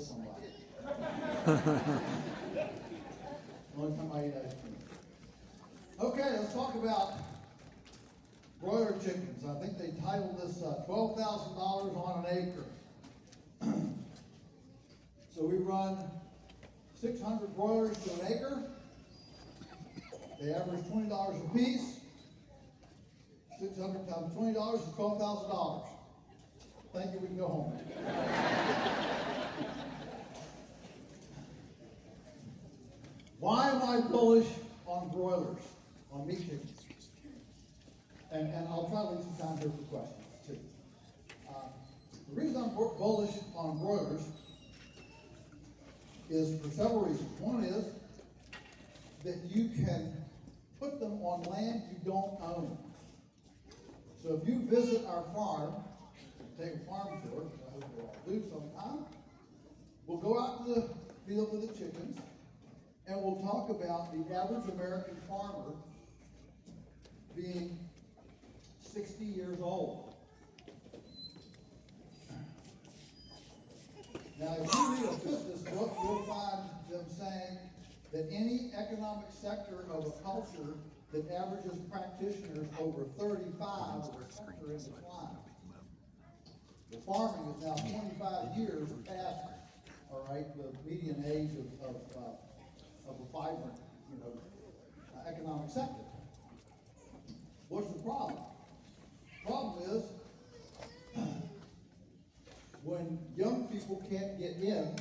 somebody. The only time I eat ice cream. Okay, let's talk about broiler chickens. I think they titled this $12,000 on an acre. So we run 600 broilers to an acre. They average $20 a piece. 600 times $20 is $12,000. Thank you, we can go home. Why am I bullish on broilers, on meat chickens? And I'll try to leave some time here for questions, too. The reason I'm bullish on broilers is for several reasons. One is that you can put them on land you don't own. So if you visit our farm, take a farm tour, which I hope you'll all do sometime, we'll go out to the field with the chickens, and we'll talk about the average American farmer being 60 years old. Now, if you read a business book, you'll find them saying that any economic sector of a culture that averages practitioners over 35 is a sector in decline. The farming is now 25 years past, all right, the median age of a vibrant, economic sector. What's the problem? The problem is when young people can't get in,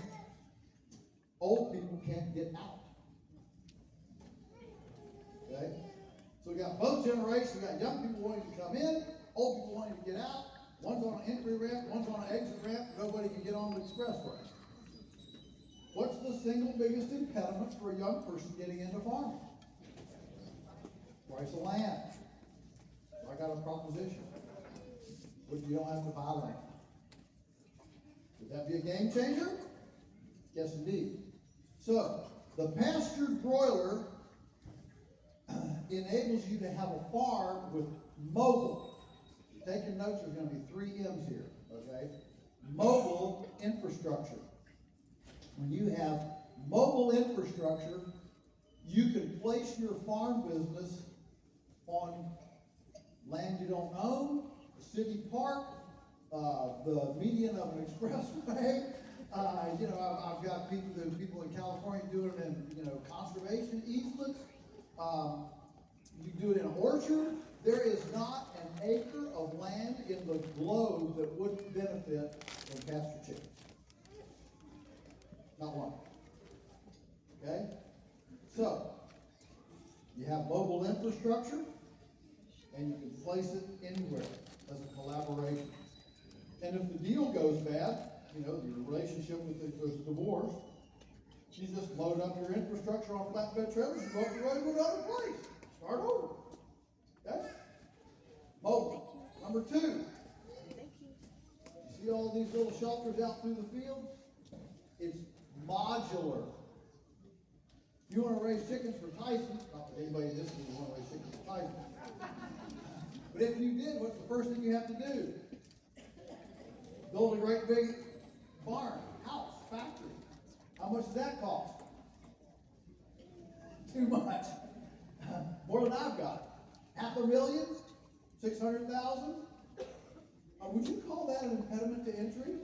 old people can't get out. Okay? So we got both generations. We got young people wanting to come in, old people wanting to get out. One's on an entry ramp, one's on an exit ramp. Nobody can get on the expressway. What's the single biggest impediment for a young person getting into farming? Price of land. So I got a proposition. But you don't have to buy land. Would that be a game changer? Yes, indeed. So, the pastured broiler enables you to have a farm with mobile. Taking notes, there's going to be 3 M's here, okay? Mobile infrastructure. When you have mobile infrastructure, you can place your farm business on land you don't own, a city park, the median of an expressway. I've got people in California doing it in conservation easements. You do it in an orchard. There is not an acre of land in the globe that wouldn't benefit from pasture chickens. Not one. Okay? So, you have mobile infrastructure, and you can place it anywhere as a collaboration. And if the deal goes bad, your relationship with the divorce, you just load up your infrastructure on flatbed trailers, you go up the road and go to another place. Start over. Okay? Mobile. Number 2. You see all these little shelters out through the field? It's modular. If you want to raise chickens for Tyson, not that anybody in this room want to raise chickens for Tyson, but if you did, what's the first thing you have to do? Build a great big barn, house, factory. How much does that cost? Too much. More than I've got. $500,000? $600,000? Would you call that an impediment to entry?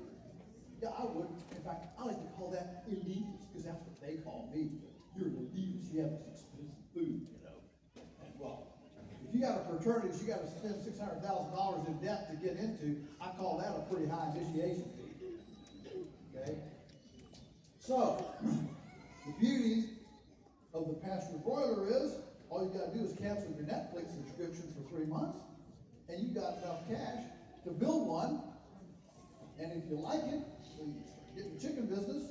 Yeah, I would. In fact, I like to call that elitist, because that's what they call me. You're an elitist. You have this expensive food, And well, if you got a fraternity, you got to spend $600,000 in debt to get into. I call that a pretty high initiation fee. Okay. So, the beauty of the pasture broiler is all you got to do is cancel your Netflix subscription for 3 months, and you got enough cash to build one. And if you like it, you get in the chicken business,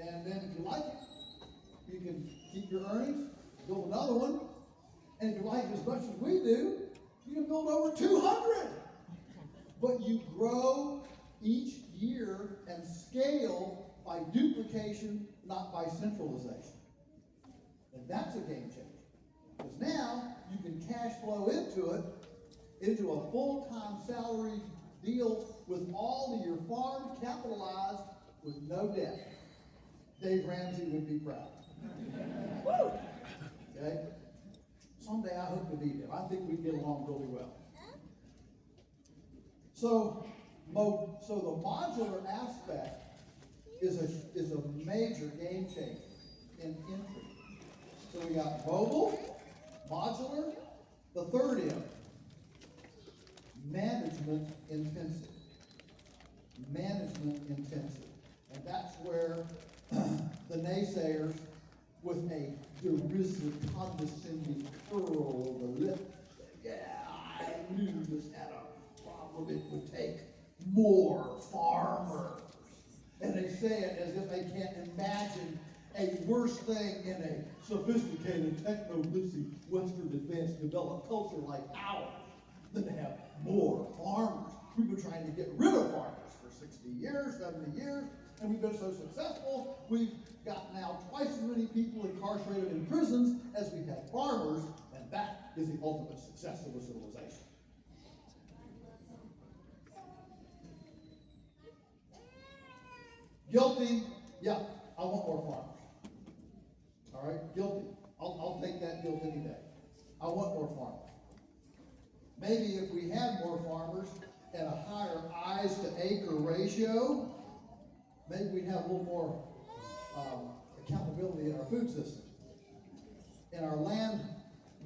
and then if you like it, you can keep your earnings, build another one, and if you like it as much as we do, you can build over 200. But you grow each year and scale by duplication, not by centralization. And that's a game changer. Because now you can cash flow into it, into a full-time salary deal with all of your farm capitalized with no debt, Dave Ramsey would be proud. Okay? Someday I hope to meet him. I think we get along really well. So the modular aspect is a major game changer in entry. So we got mobile, modular. The third M, management intensive. Management intensive. And that's where the naysayers, with a derisive, condescending curl of the lip, yeah, I knew this had a problem. It would take more farmers. And they say it as if they can't imagine a worse thing in a sophisticated, techno-lissy, Western advanced developed culture like ours than to have more farmers. We've been trying to get rid of farmers for 60 years, 70 years, and we've been so successful, we've got now twice as many people incarcerated in prisons as we had farmers, and that is the ultimate success of a civilization. Guilty, yeah, I want more farmers. All right, guilty. I'll take that guilt any day. I want more farmers. Maybe if we had more farmers and a higher eyes to acre ratio, maybe we'd have a little more accountability in our food system, in our land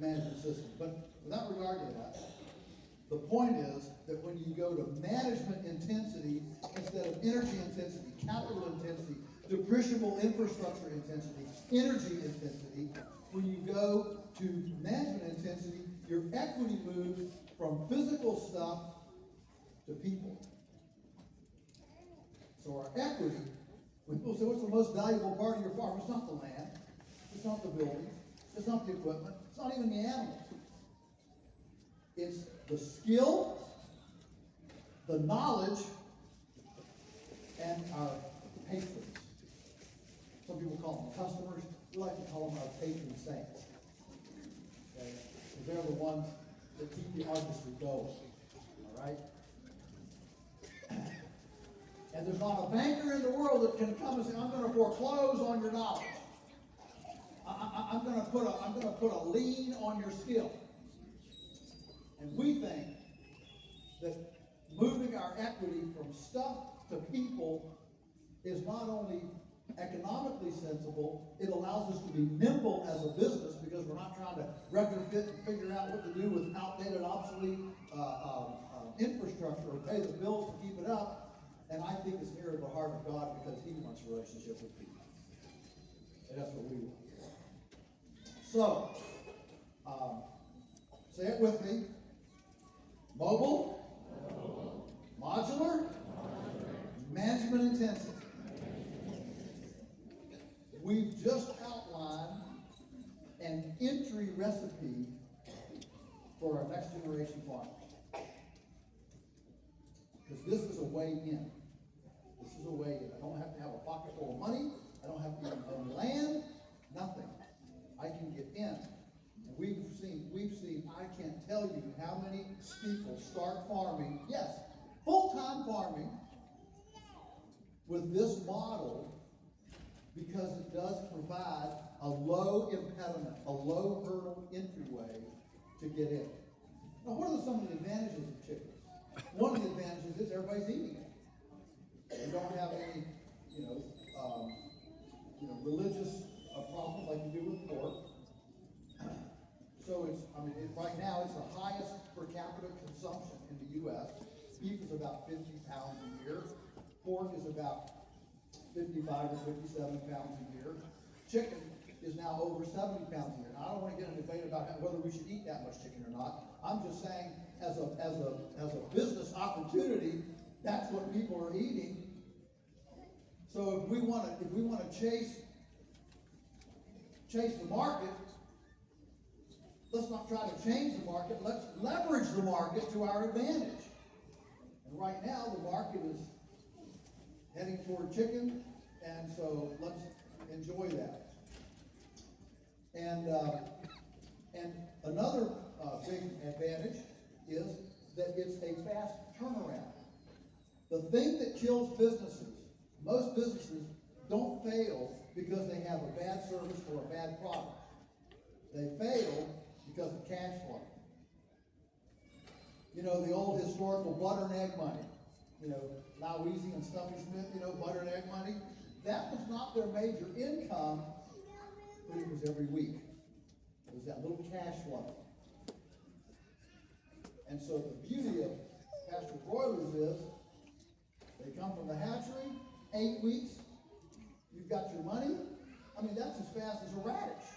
management system. But without regard to that, the point is that when you go to management intensity instead of energy intensity, capital intensity, depreciable infrastructure intensity, energy intensity, when you go to management intensity, your equity moves from physical stuff to people. So our equity, when people say, what's the most valuable part of your farm? It's not the land, it's not the buildings, it's not the equipment, it's not even the animals. It's the skill, the knowledge, and our patrons. Some people call them customers. We like to call them our patron saints. Okay? Because they're the ones that keep the artistry going. All right? And there's not a banker in the world that can come and say, I'm going to foreclose on your knowledge. I'm going to put a lien on your skill. And we think that moving our equity from stuff to people is not only economically sensible, it allows us to be nimble as a business because we're not trying to retrofit and figure out what to do with outdated, obsolete infrastructure or pay the bills to keep it up. And I think it's near the heart of God because He wants a relationship with people. And that's what we want. So, say it with me. Mobile, modular, management intensive. We've just outlined an entry recipe for our next generation farmers. Because this is a way in. This is a way in. I don't have to have a pocket full of money. I don't have to even own land. Nothing. I can get in. And we've seen, I can't tell you how many people start farming, yes, full-time farming with this model because it does provide a low impediment, a low hurdle entryway to get in. Now, what are some of the advantages of chickens? One of the advantages is everybody's eating it. You don't have any, religious problems like you do with pork. So right now it's the highest per capita consumption in the U.S. Beef is about 50 pounds a year. Pork is about 55 or 57 pounds a year. Chicken is now over 70 pounds a year. Now, I don't want to get in a debate about whether we should eat that much chicken or not. I'm just saying, as a business opportunity, that's what people are eating. So if we want to chase the market, let's not try to change the market. Let's leverage the market to our advantage. And right now, the market is heading toward chicken, and so let's enjoy that. And another big advantage is that it's a fast turnaround. The thing that kills businesses most businesses don't fail because they have a bad service or a bad product. They fail because of cash flow. You know, the old historical butter and egg money. You know, Lowezy and Stuffy Smith, you know, butter and egg money. That was not their major income, but it was every week. It was that little cash flow. And so the beauty of pasture broilers is they come from the hatchery, 8 weeks, you've got your money. I mean, that's as fast as a radish.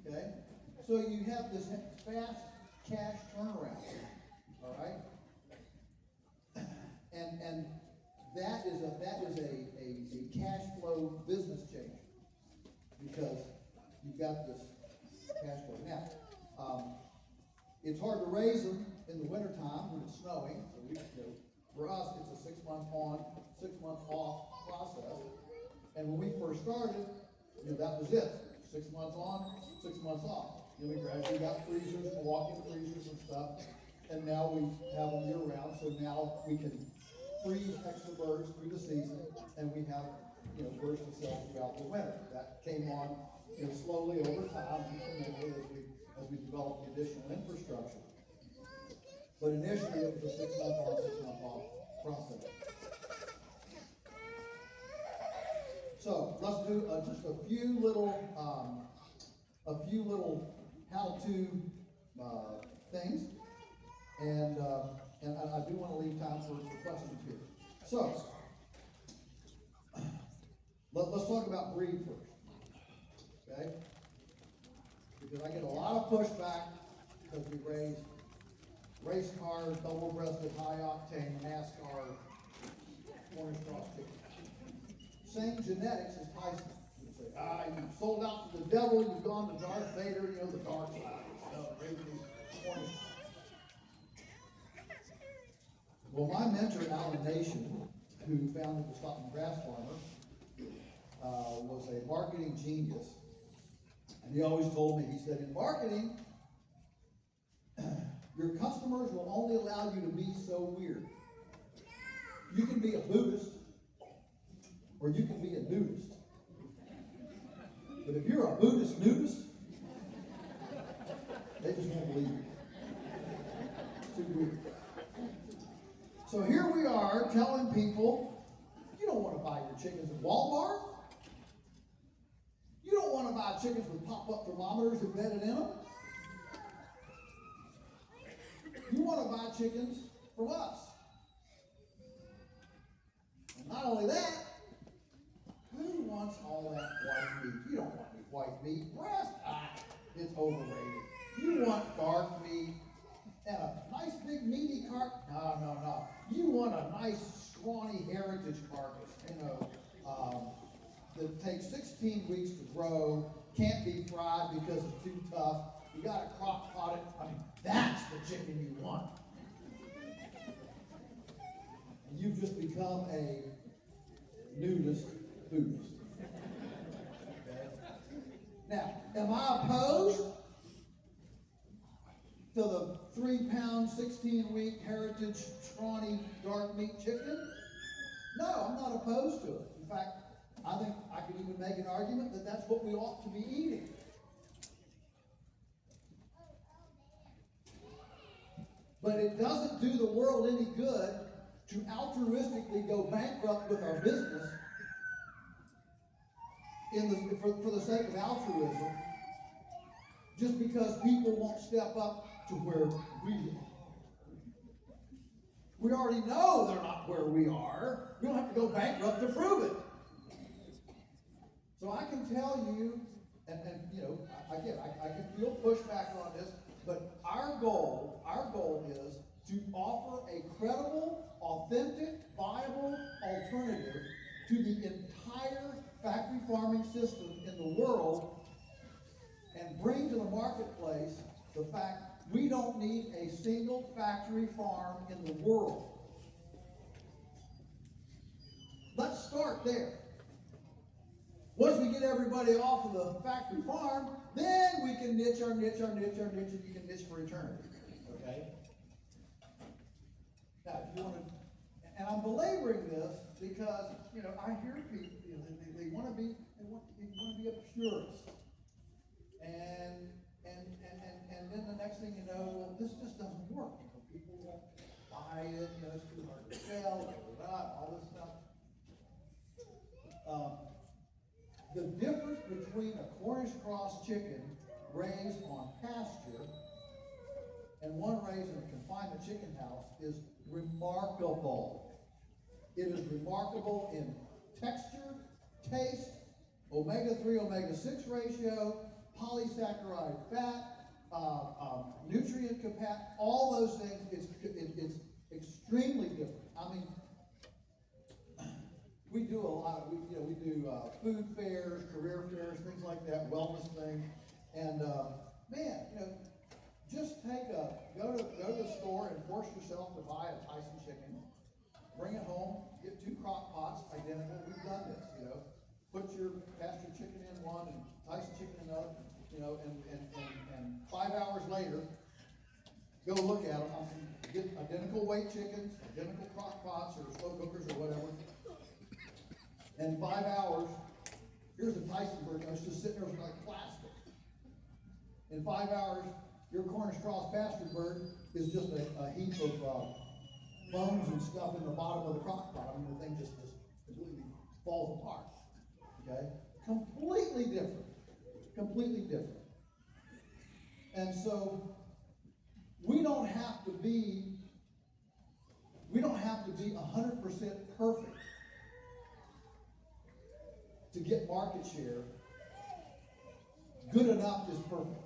Okay? So you have this fast cash turnaround. All right? And that is a cash flow business change because you've got this cash flow. Now, it's hard to raise them in the wintertime when it's snowing. So for us, it's a 6-month on, 6-month off process. And when we first started, that was it. 6 months on, 6 months off. We gradually got freezers, walk-in freezers and stuff. And now we have them year-round, so now we can freeze extra birds through the season, and we have birds to sell throughout the winter. That came on slowly over time, incrementally as we developed the additional infrastructure. But initially it was a 6-month on, 6-month off process. So let's do just a few little how-to things, and I do want to leave time for questions here. So let's talk about breed first, okay? Because I get a lot of pushback because we raise race cars, double-breasted, high-octane, NASCAR, orange cross chicken. Same genetics as Tyson. You say, you sold out to the devil, you've gone to Darth Vader, the dark side. Orange. Well, my mentor, Alan Nation, who founded the Stop and Grass Farmer, was a marketing genius. And he always told me, he said, in marketing, your customers will only allow you to be so weird. You can be a Buddhist, or you can be a nudist. But if you're a Buddhist nudist, they just won't believe you. It's too weird. So here we are telling people, you don't want to buy your chickens at Walmart. You don't want to buy chickens with pop-up thermometers embedded in them. You want to buy chickens from us. And not only that, who wants all that white meat? You don't want any white meat. Breast, it's overrated. You want dark meat and a nice big meaty carcass. No. You want a nice scrawny heritage carcass, that takes 16 weeks to grow, can't be fried because it's too tough. You got to crock pot it. That's the chicken you want. And you've just become a nudist Buddhist. Okay? Now, am I opposed to the 3-pound, 16-week heritage scrawny dark meat chicken? No, I'm not opposed to it. In fact, I think I could even make an argument that that's what we ought to be eating. But it doesn't do the world any good to altruistically go bankrupt with our business for the sake of altruism, just because people won't step up to where we are. We already know they're not where we are. We don't have to go bankrupt to prove it. So I can tell you, and again, I can feel pushback on this, but our goal is to offer a credible, authentic, viable alternative to the entire factory farming system in the world, and bring to the marketplace the fact we don't need a single factory farm in the world. Let's start there. Once we get everybody off of the factory farm, then we can niche, and you can niche for eternity. Okay? Now, if you want to, and I'm belaboring this because, I hear people, they want to be a purist. And then the next thing you know, well, this just doesn't work. People won't buy it, it's too hard to sell, all this stuff. The difference between a Cornish cross chicken raised on pasture and one raised in a confinement chicken house is remarkable. It is remarkable in texture, taste, omega-3, omega-6 ratio, polysaccharide fat, nutrient capacity, all those things. It's extremely different. I mean, we do a lot. We do food fairs, career fairs, things like that, wellness things, and just go to the store and force yourself to buy a Tyson chicken, bring it home, get 2 crock pots, identical. We've done this, put your pasture chicken in one and Tyson chicken in another, and 5 hours later, go look at them. Get identical weight chickens, identical crock pots or slow cookers or whatever. And 5 hours, here's a Tyson bird, it's just sitting there like plastic. In 5 hours, your Cornish cross pasture bird is just a heap of bones and stuff in the bottom of the crock pot. I mean, the thing just completely falls apart. Okay? Completely different. Completely different. And so, we don't have to be 100% perfect to get market share. Good enough is perfect.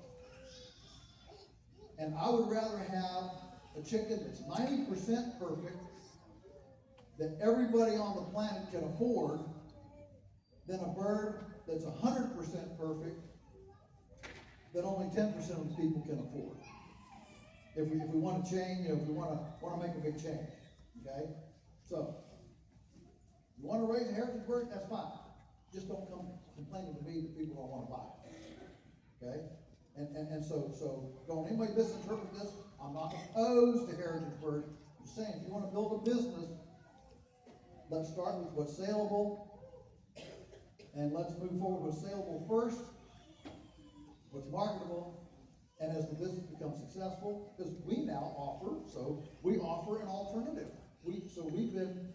And I would rather have a chicken that's 90% perfect that everybody on the planet can afford than a bird that's 100% perfect that only 10% of the people can afford. If we want to change, if we want to make a big change, okay? So, you want to raise a heritage bird, that's fine. Just don't come complaining to me that people don't want to buy it, okay? And so don't anybody misinterpret this. I'm not opposed to heritage birds. I'm just saying, if you want to build a business, let's start with what's saleable, and let's move forward with saleable first, what's marketable, and as the business becomes successful, because we now offer an alternative. We've been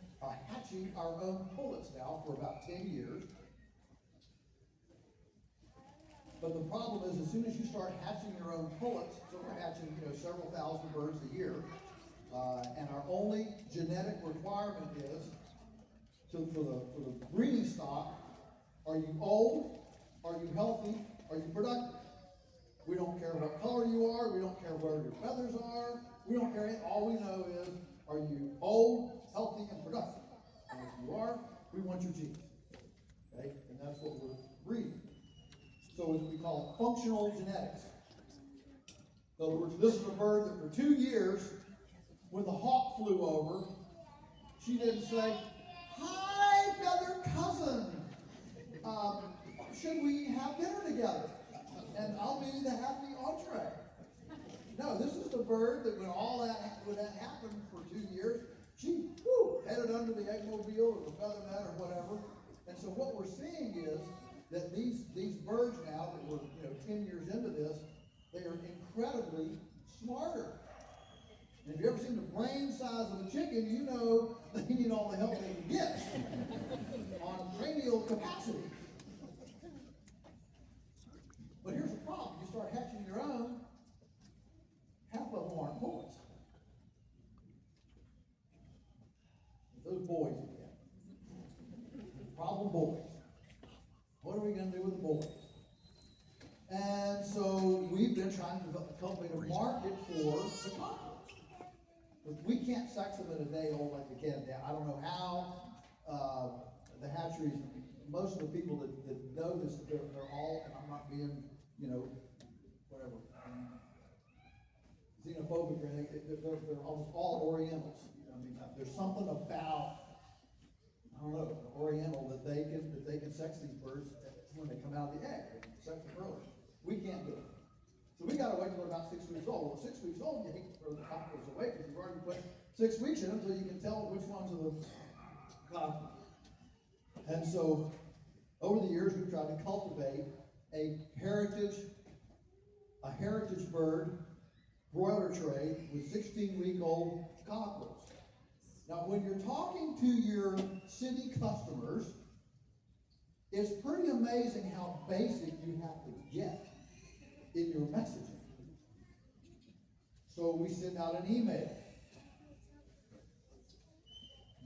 hatching our own pullets now for about 10 years. But the problem is, as soon as you start hatching your own pullets, so we're hatching several thousand birds a year, and our only genetic requirement is for the breeding stock: are you old? Are you healthy? Are you productive? We don't care what color you are. We don't care where your feathers are. We don't care. All we know is, are you old, healthy, and productive? And if you are, we want your genes. Okay? And that's what we're breeding. So we call it functional genetics. In other words, this is a bird that for 2 years, when the hawk flew over, she didn't say, "Hi, feathered cousin. Should we have dinner together? And I'll be the happy entree." No, this is the bird that when that happened for 2 years, she headed under the eggmobile or the feather net or whatever. And so what we're seeing is that these birds now that we're 10 years into this, they are incredibly smarter. And if you've ever seen the brain size of a chicken, you know they need all the help they can get on cranial capacity. But here's the problem. You start hatching your own, half of them aren't boys. Those boys again. Problem boys. What are we going to do with the boys? And so we've been trying to cultivate a market for the cockerels. We can't sex them at a day old like they can now. I don't know how the hatcheries, most of the people that know this, they're all, and I'm not being, whatever, xenophobic or anything, they're almost all Orientals. I mean, there's something about, I don't know, an Oriental that they can sex these birds when they come out of the egg. They can sex them early. We can't do it. So we got to wait until they're about 6 weeks old. Well, 6 weeks old, you hate to throw the cockerels away because you've already put 6 weeks in them, so you can tell which ones are the And so, over the years, we've tried to cultivate a heritage bird broiler tray with 16-week-old cockerels. Now, when you're talking to your city customers, it's pretty amazing how basic you have to get in your messaging. So we send out an email.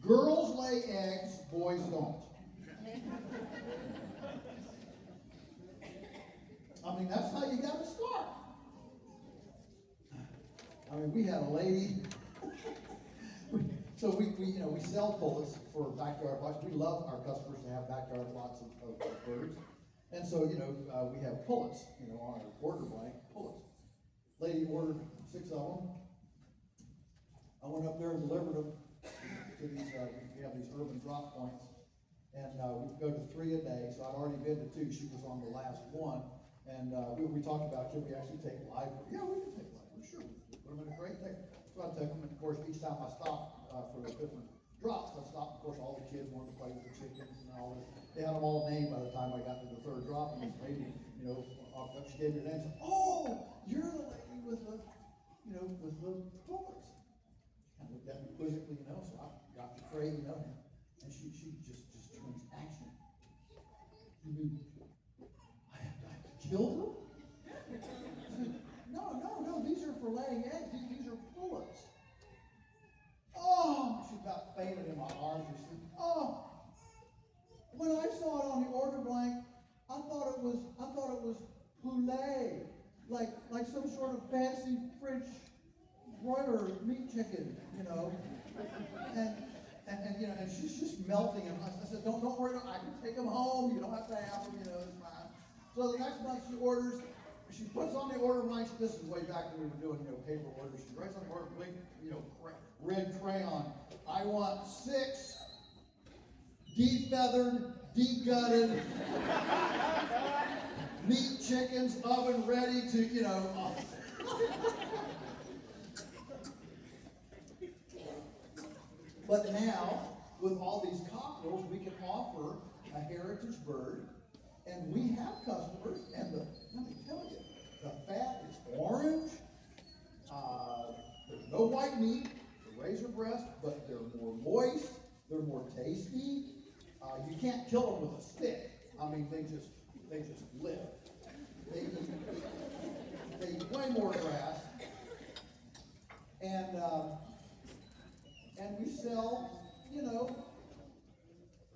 Girls lay eggs, boys don't. I mean, that's how you got to start. I mean, we had a lady. So we sell pullets for backyard lots. We love our customers to have backyard lots of birds. And so, we have pullets, on our order blank, pullets. Lady ordered 6 of them. I went up there and delivered them to these, we have these urban drop points. And we go to 3 a day, so I'd already been to 2. She was on the last one. And we talked about, can we actually take live? Yeah, we can take live, sure. Put them in a crate there. So I took them, and of course, each time I stopped for the different drops, I stopped. Of course, all the kids wanted to play with the chickens and all this. They had them all named by the time I got to the 3rd drop, and this lady, she gave me her name. Said, "Oh, you're the lady with the, with the pullets." Kind of looked at me quizzically, so I got the tray, and she just turns action. You mean I have to kill them? No, these are for laying eggs. These are pullets. Oh, she about fainted in my arms. She said, "Oh, when I saw it on the order blank, I thought it was poulet, like some sort of fancy French broiler meat chicken, And she's just melting. And I said, don't worry, I can take them home. You don't have to have them, it's fine." So the next month she puts on the order blank. This is way back when we were doing, paper orders. She writes on the order blank, red crayon. "I want 6 defeathered, degutted meat chickens, oven ready to, But now, with all these cockerels, we can offer a heritage bird, and we have customers, and let me tell you, the fat is orange, there's no white meat, the razor breast, but they're more moist, they're more tasty. You can't kill them with a stick. I mean, they just live. They eat way more grass, and we sell,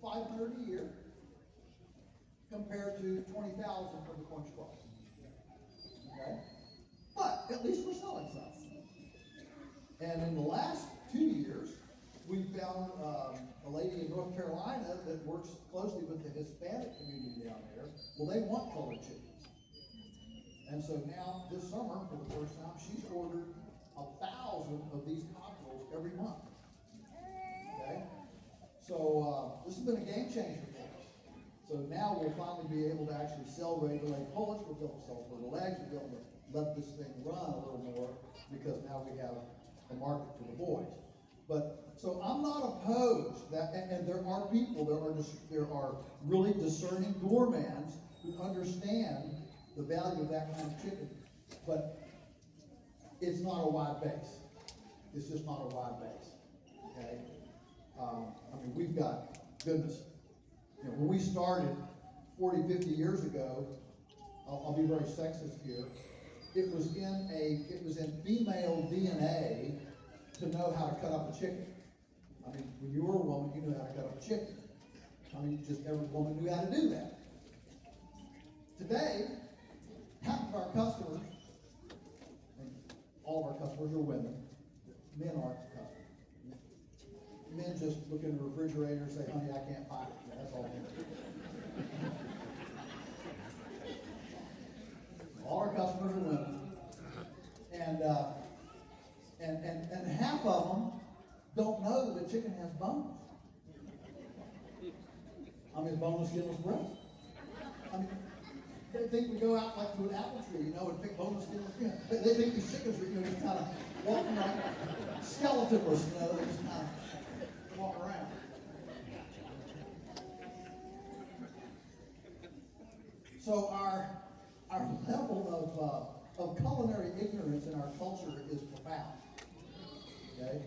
500 a year compared to 20,000 for the corn squash. Okay, but at least we're selling some. And in the last 2 years, we found a lady in North Carolina that works closely with the Hispanic community down there. Well, they want colored chickens. And so now, this summer, for the first time, she's ordered 1,000 of these cockerels every month. Okay? So this has been a game changer for us. So now we'll finally be able to actually sell regular pullets. We'll be able to sell fertile eggs. We'll be able to let this thing run a little more because now we have a market for the boys. But so I'm not opposed that, and there are people, there are really discerning gourmands who understand the value of that kind of chicken. But it's not a wide base. It's just not a wide base. Okay. We've got, goodness, when we started 40, 50 years ago, I'll be very sexist here, it was in female DNA to know how to cut up a chicken. When you were a woman, you knew how to cut up a chicken. Just every woman knew how to do that. Today, half of our customers, and all of our customers are women, men aren't customers. Men just look in the refrigerator and say, "Honey, I can't find it." Yeah, that's all men do. All our customers are women. And half of them don't know that a chicken has bones. It's boneless, skinless breast. They think we go out like to an apple tree, and pick boneless, skinless breast. They think these chickens are, just kind of walking like skeletonless, they just kind of walk around. So our level of culinary ignorance in our culture is profound. Okay?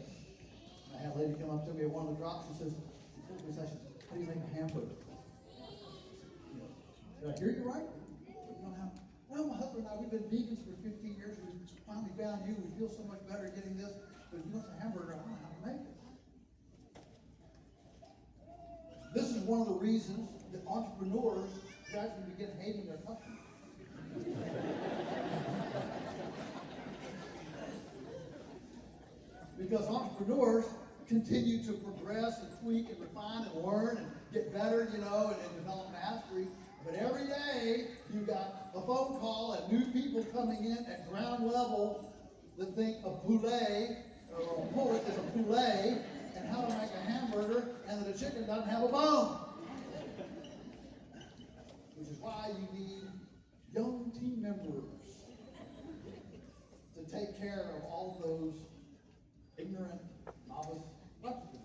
I had a lady come up to me at one of the drops. She says, "How do you make a hamburger?" Did I hear you right? You know how? Well, my husband and I, we've been vegans for 15 years. We finally found you. We feel so much better getting this. But if you want a hamburger, I don't know how to make it. This is one of the reasons that entrepreneurs gradually begin hating their customers. Because entrepreneurs continue to progress and tweak and refine and learn and get better, and develop mastery. But every day, you got a phone call and new people coming in at ground level that think a poulet, or a pullet is a poulet, and how to make a hamburger, and that a chicken doesn't have a bone. Which is why you need young team members to take care of all those ignorant, novice questions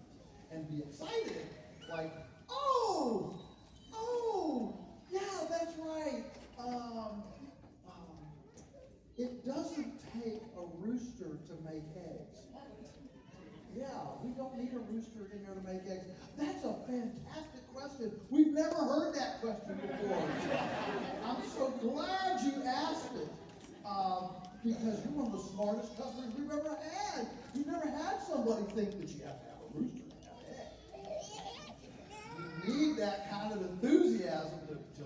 and be excited, like, oh, yeah, that's right. It doesn't take a rooster to make eggs. Yeah, we don't need a rooster in there to make eggs. That's a fantastic question. We've never heard that question before. I'm so glad you asked it. Because you're one of the smartest customers we've ever had. You've never had somebody think that you have to have a rooster to have eggs. You need that kind of enthusiasm to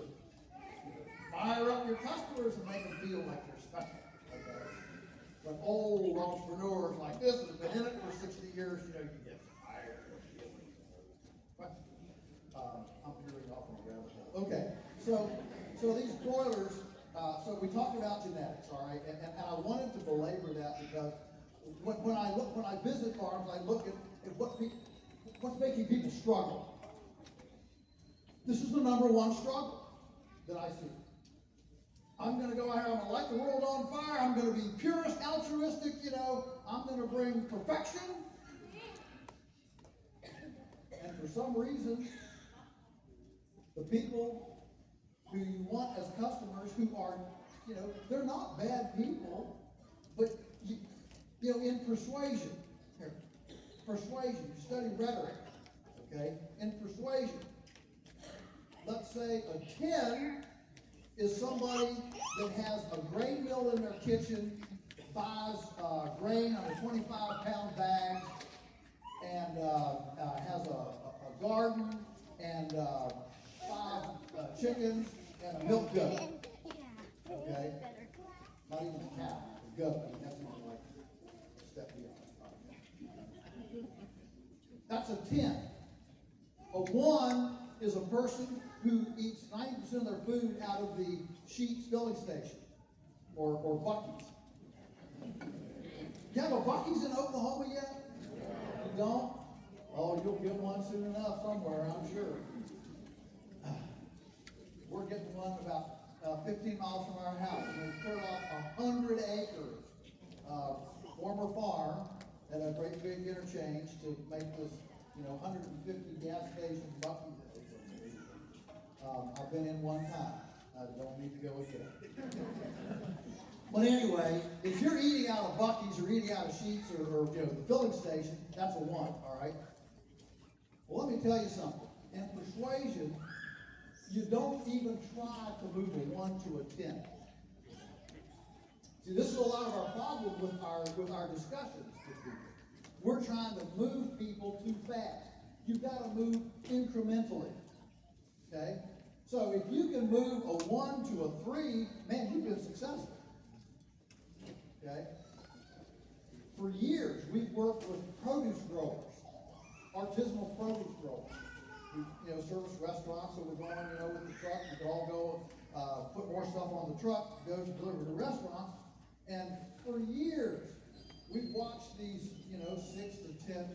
fire up your customers and make them feel like they're special. Okay? When old entrepreneurs like this that have been in it for 60 years, you get tired of feeling. I'm veering off on a rabbit hole. Okay, so these broilers. So we talked about genetics, all right, and I wanted to belabor that because when I visit farms, I look at what's making people struggle. This is the number one struggle that I see. I'm going to go out here, I'm going to light the world on fire, I'm going to be purist, altruistic, I'm going to bring perfection. And for some reason, the people who you want as customers who are, they're not bad people, but, in persuasion, you study rhetoric, okay? In persuasion, let's say a 10 is somebody that has a grain mill in their kitchen, buys grain on a 25-pound bag, and has a garden and 5 chickens and a milk goat. Okay? Not even a cow, a goat. I mean, that's even like a step beyond. That's a 10. A 1 is a person who eats 90% of their food out of the Sheetz filling station or Buc-ee's. You have a Buc-ee's in Oklahoma yet? You don't? Oh, you'll get one soon enough somewhere, I'm sure. We're getting one about 15 miles from our house. And we cleared off 100 acres former farm at a great big interchange to make this, 150 gas station Buc-ee's. I've been in one time. I don't need to go again. But anyway, if you're eating out of Buc-ee's or eating out of Sheetz or the filling station, that's a 1, all right? Well, let me tell you something. In persuasion, you don't even try to move a 1 to a 10. See, this is a lot of our problem with our discussions with people. We're trying to move people too fast. You've got to move incrementally. Okay? So if you can move a 1 to a 3, man, you've been successful. Okay? For years, we've worked with produce growers, artisanal produce growers. We, service restaurants, so we're going, with the truck. We could all go put more stuff on the truck, go to deliver to restaurants. And for years, we've watched these, 6 to 10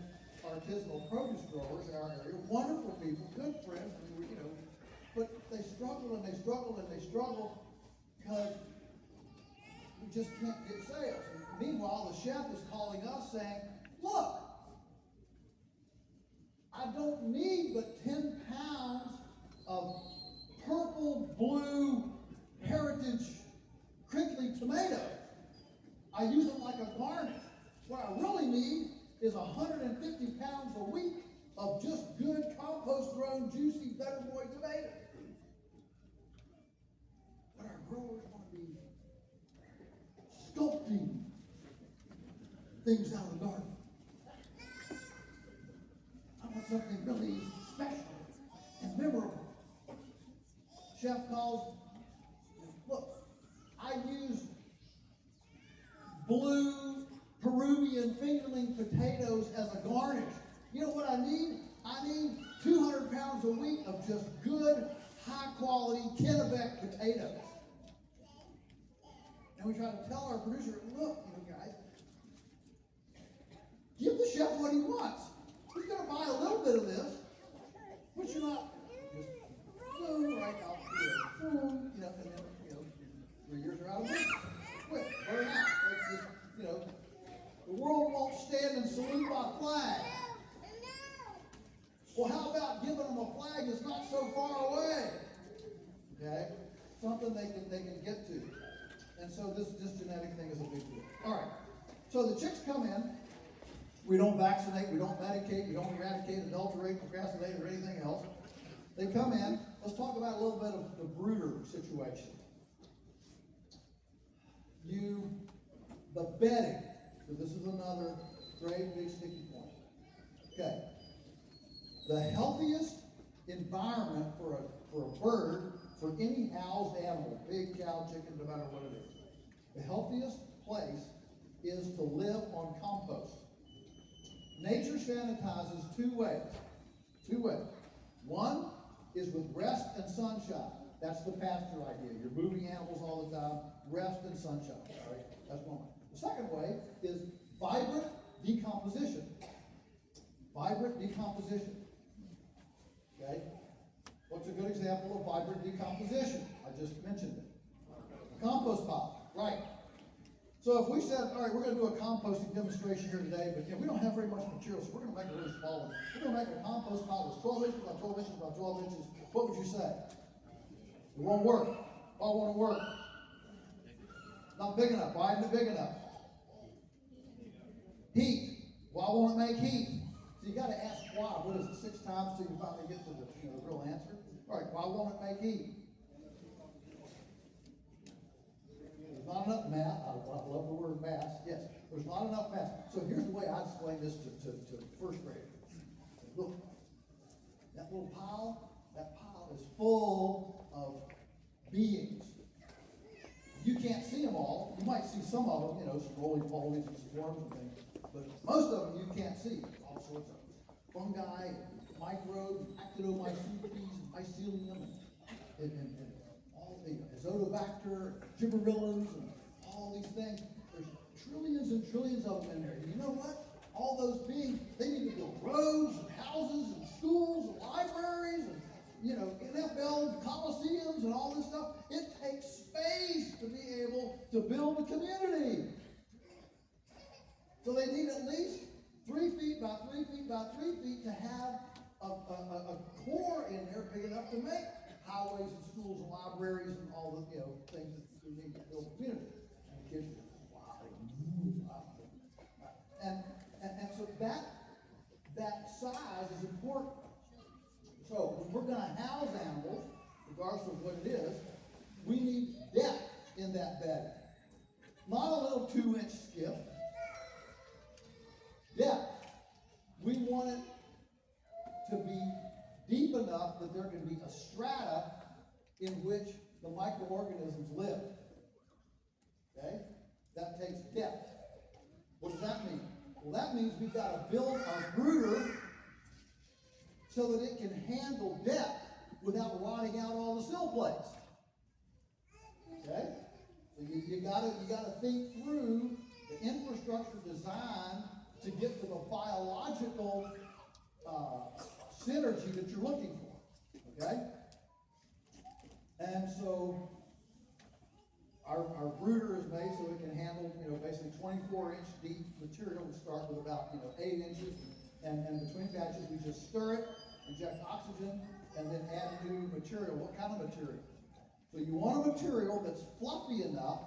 artisanal produce growers in our area. Wonderful people, good friends. I mean, but they struggle and they struggle and they struggle because we just can't get sales. And meanwhile, the chef is calling us saying, look, I don't need but 10 pounds of purple, blue, I use them like a garnish. What I really need is 150 pounds a week of just good compost-grown, juicy, better boy tomatoes. But our growers want to be sculpting things out of the garden. I want something really special and memorable. Chef calls, look, I use blue Peruvian fingerling potatoes as a garnish. You know what I need? I need 200 pounds a week of just good, high-quality Kennebec potatoes. And we try to tell our producer, look, guys, give the chef what he wants. He's going to buy a little bit of this, but you're not just boom, right out here, boom, and then, 3 years are out of business. Quit, burn out. It's just, the world won't stand and salute my flag. Well, how about giving them a flag that's not so far away? Okay? Something they can get to. And so this genetic thing is a big deal. All right. So the chicks come in. We don't vaccinate, we don't medicate, we don't eradicate, adulterate, procrastinate, or anything else. They come in. Let's talk about a little bit of the brooder situation. The bedding. So this is another great big sticky point. Okay. The healthiest environment for a bird, for any housed animal, pig, cow, chicken, no matter what it is, the healthiest place is to live on compost. Nature sanitizes two ways. One is with rest and sunshine. That's the pasture idea. You're moving animals all the time, rest and sunshine. All right? That's one way. The second way is vibrant decomposition. Vibrant decomposition. Okay? What's a good example of vibrant decomposition? I just mentioned it. A compost pile. Right. So if we said, all right, we're going to do a composting demonstration here today, but we don't have very much material, so we're going to make it really small. We're going to make a compost pile that's 12 inches by 12 inches by 12 inches. What would you say? It won't work. Why won't it work? Not big enough. Why isn't it big enough? Heat. Why won't it make heat? So you got to ask why. What is it, 6 times till you finally get to the real answer? All right, why won't it make heat? There's not enough mass. I love the word mass. Yes, there's not enough mass. So here's the way I explain this to first graders. Look, that little pile, is full of beings. You can't see them all. You might see some of them, some roly-polies and swarms and things. But most of them you can't see. All sorts of fungi, microbes, actinomycetes, mycelium, and all the azotobacter, gibberellins, and all these things. There's trillions and trillions of them in there. And you know what? All those beings, they need to build roads and houses and schools and libraries and NFL and coliseums and all this stuff. It takes space to be able to build a community. So they need at least 3 feet by 3 feet by 3 feet to have a core in there big enough to make highways and schools and libraries and all the things that you need to build a community. And the kids go, wow. And so that size is important. So when we're going to house animals, regardless of what it is, we need depth in that bedding. Not a little 2-inch skiff. Depth. We want it to be deep enough that there can be a strata in which the microorganisms live. Okay? That takes depth. What does that mean? Well, that means we've got to build our brooder so that it can handle depth without rotting out all the sill plates. Okay? So you gotta think through the infrastructure design to get to the biological synergy that you're looking for. Okay? And so our brooder is made so it can handle, basically 24-inch deep material. We start with about, 8 inches. And between batches, we just stir it, inject oxygen, and then add new material. What kind of material? So you want a material that's fluffy enough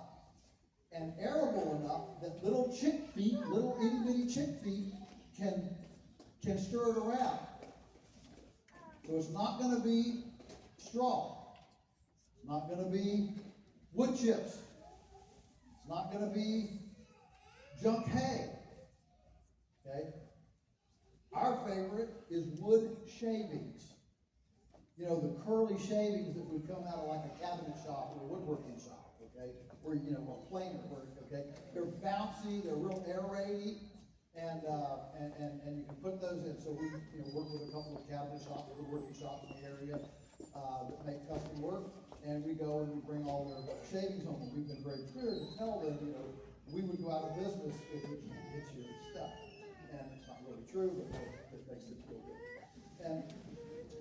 and arable enough that little chick feet, little itty bitty chick feet can stir it around. So it's not going to be straw. It's not going to be wood chips. It's not going to be junk hay. Okay? Our favorite is wood shavings. You know, the curly shavings that would come out of like a cabinet shop or a woodworking shop, okay? Or, you know, a planer work, okay? They're bouncy, they're real aeraty, and you can put those in. So we, you know, work with a couple of cabinet shops, woodworking shops in the area that make custom work, and we go and we bring all their shavings home. And we've been very clear to tell them, you know, we would go out of business if we can't get your stuff. And it's not really true, but it makes it feel good. And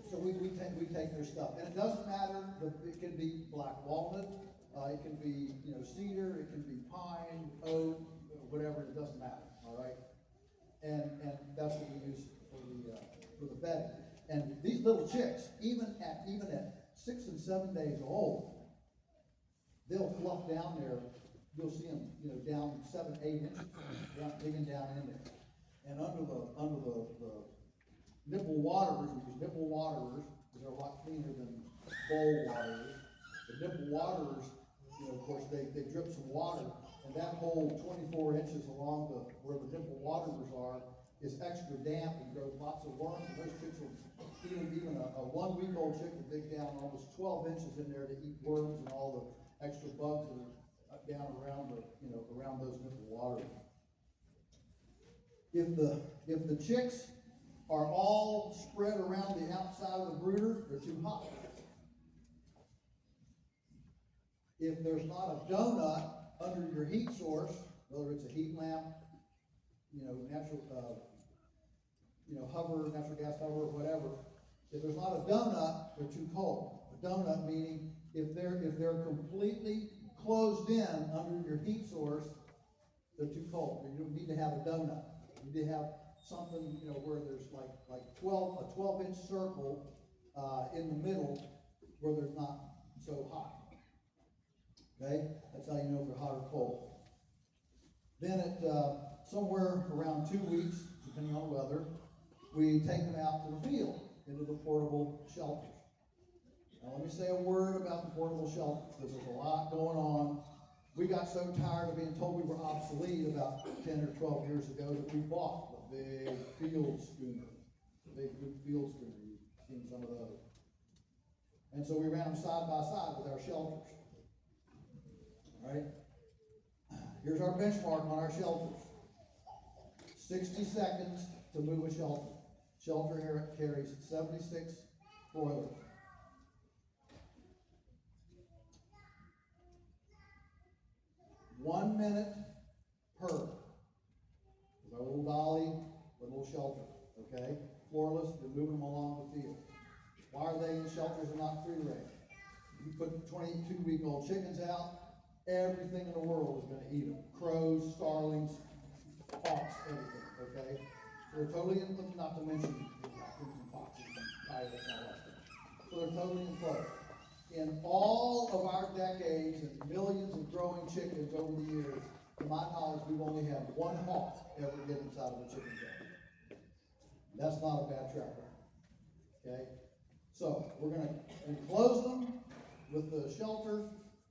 so we take their stuff, and it doesn't matter. It can be black walnut, it can be, you know, cedar, it can be pine, oak, whatever. It doesn't matter. All right, and that's what we use for the bedding. And these little chicks, even at 6 and 7 days old, they'll fluff down there. You'll see them, you know, down 7, 8 inches, digging down in there, and under the nipple waterers. We use nipple waterers because they're a lot cleaner than bowl waterers. The nipple waterers, you know, of course, they drip some water, and that whole 24 inches along where the nipple waterers are is extra damp and grows lots of worms. And those chicks will, even a 1 week old chick will dig down almost 12 inches in there to eat worms and all the extra bugs that are down around around those nipple waterers. If the chicks are all spread around the outside of the brooder, they're too hot. If there's not a donut under your heat source, whether it's a heat lamp, you know, natural gas hover, or whatever, if there's not a donut, they're too cold. A donut meaning if they're completely closed in under your heat source, they're too cold. You don't need to have a donut. You need to have something, you know, where there's like a 12-inch circle in the middle where they're not so hot. Okay, that's how you know if they're hot or cold. Then at somewhere around 2 weeks, depending on the weather, we take them out to the field into the portable shelters. Now let me say a word about the portable shelters because there's a lot going on. We got so tired of being told we were obsolete about 10 or 12 years ago that we bought the big field schooner. The big field schooner. You've seen some of those. And so we ran them side by side with our shelters. All right? Here's our benchmark on our shelters. 60 seconds to move a shelter. Shelter here carries 76 broilers. One minute per. With our little dolly, our little shelter, okay? Floorless, they're moving them along the field. Why are they in shelters and not free range? You put 22-week-old chickens out, everything in the world is going to eat them. Crows, starlings, hawks, everything, okay? So they're totally enclosed, not to mention raccoons and foxes and coyotes and all that stuff. So they're totally enclosed. In all of our decades and millions of growing chickens over the years, to my knowledge, we've only had one hawk ever get inside of a chicken coop. That's not a bad track record. Okay? So we're going to enclose them with the shelter,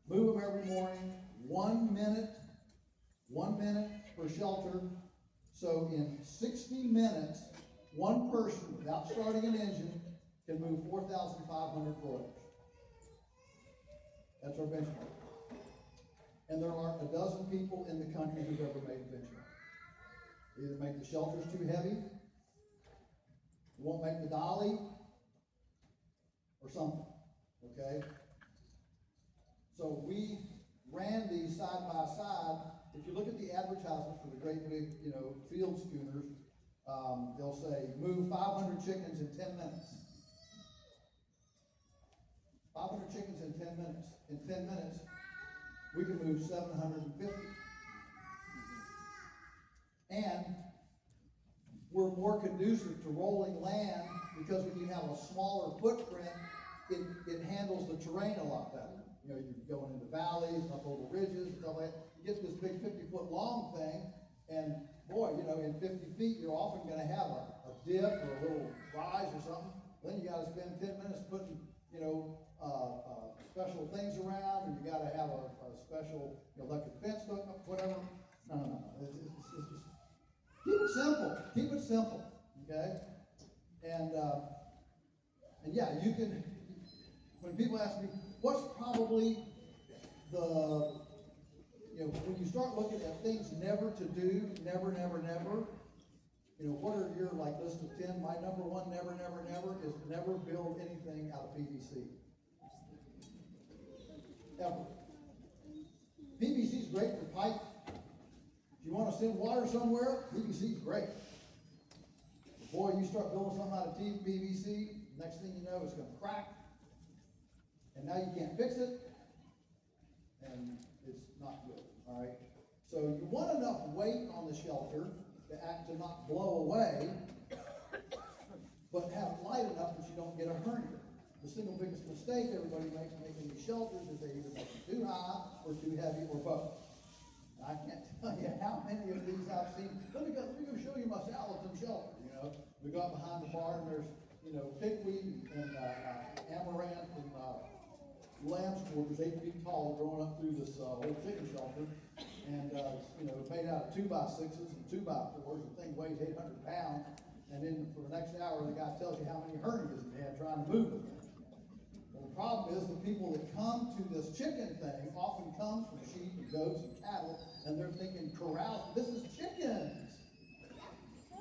move them every morning, 1 minute per shelter. So in 60 minutes, one person, without starting an engine, can move 4,500 broilers. That's our benchmark. And there aren't a dozen people in the country who've ever made a benchmark. They either make the shelters too heavy, won't make the dolly, or something. Okay? So we ran these side by side. If you look at the advertisements for the great big, you know, field schooners, they'll say move 500 chickens in 10 minutes. 500 chickens in 10 minutes. In 10 minutes, we can move 750. And we're more conducive to rolling land because when you have a smaller footprint it handles the terrain a lot better. You know, you're going into valleys, up over ridges, and stuff like that. You get this big 50-foot long thing, and boy, you know, in 50 feet, you're often going to have a dip or a little rise or something. Then you got to spend 10 minutes putting, you know, special things around, and you got to have a special electric fence hook up, whatever. No. It's just keep it simple. Keep it simple. Okay. And yeah, you can. When people ask me, what's probably the, you know, when you start looking at things never to do, never, you know, what are your like list of 10? My number one never is never build anything out of PVC. Ever. PVC is great for pipe. If you want to send water somewhere, PVC is great. Boy, you start building something out of PVC, next thing you know, it's going to crack. And now you can't fix it. And it's not good. All right. So you want enough weight on the shelter to not blow away, but have it light enough that you don't get a hernia. The single biggest mistake everybody makes making these shelters is they either make them too high or too heavy or both. I can't tell you how many of these I've seen. Let me go show you my Salatin shelter. You know, we got behind the barn. There's, you know, pigweed and amaranth and lamb's quarters 8 feet tall growing up through this old chicken shelter, and you know, made out of 2x6s and 2x4s. The thing weighs 800 pounds, and then for the next hour, the guy tells you how many hernias he had trying to move it. Well, the problem is the people that come to this chicken thing often come from sheep and goats and cattle, and they're thinking corrals. This is chickens.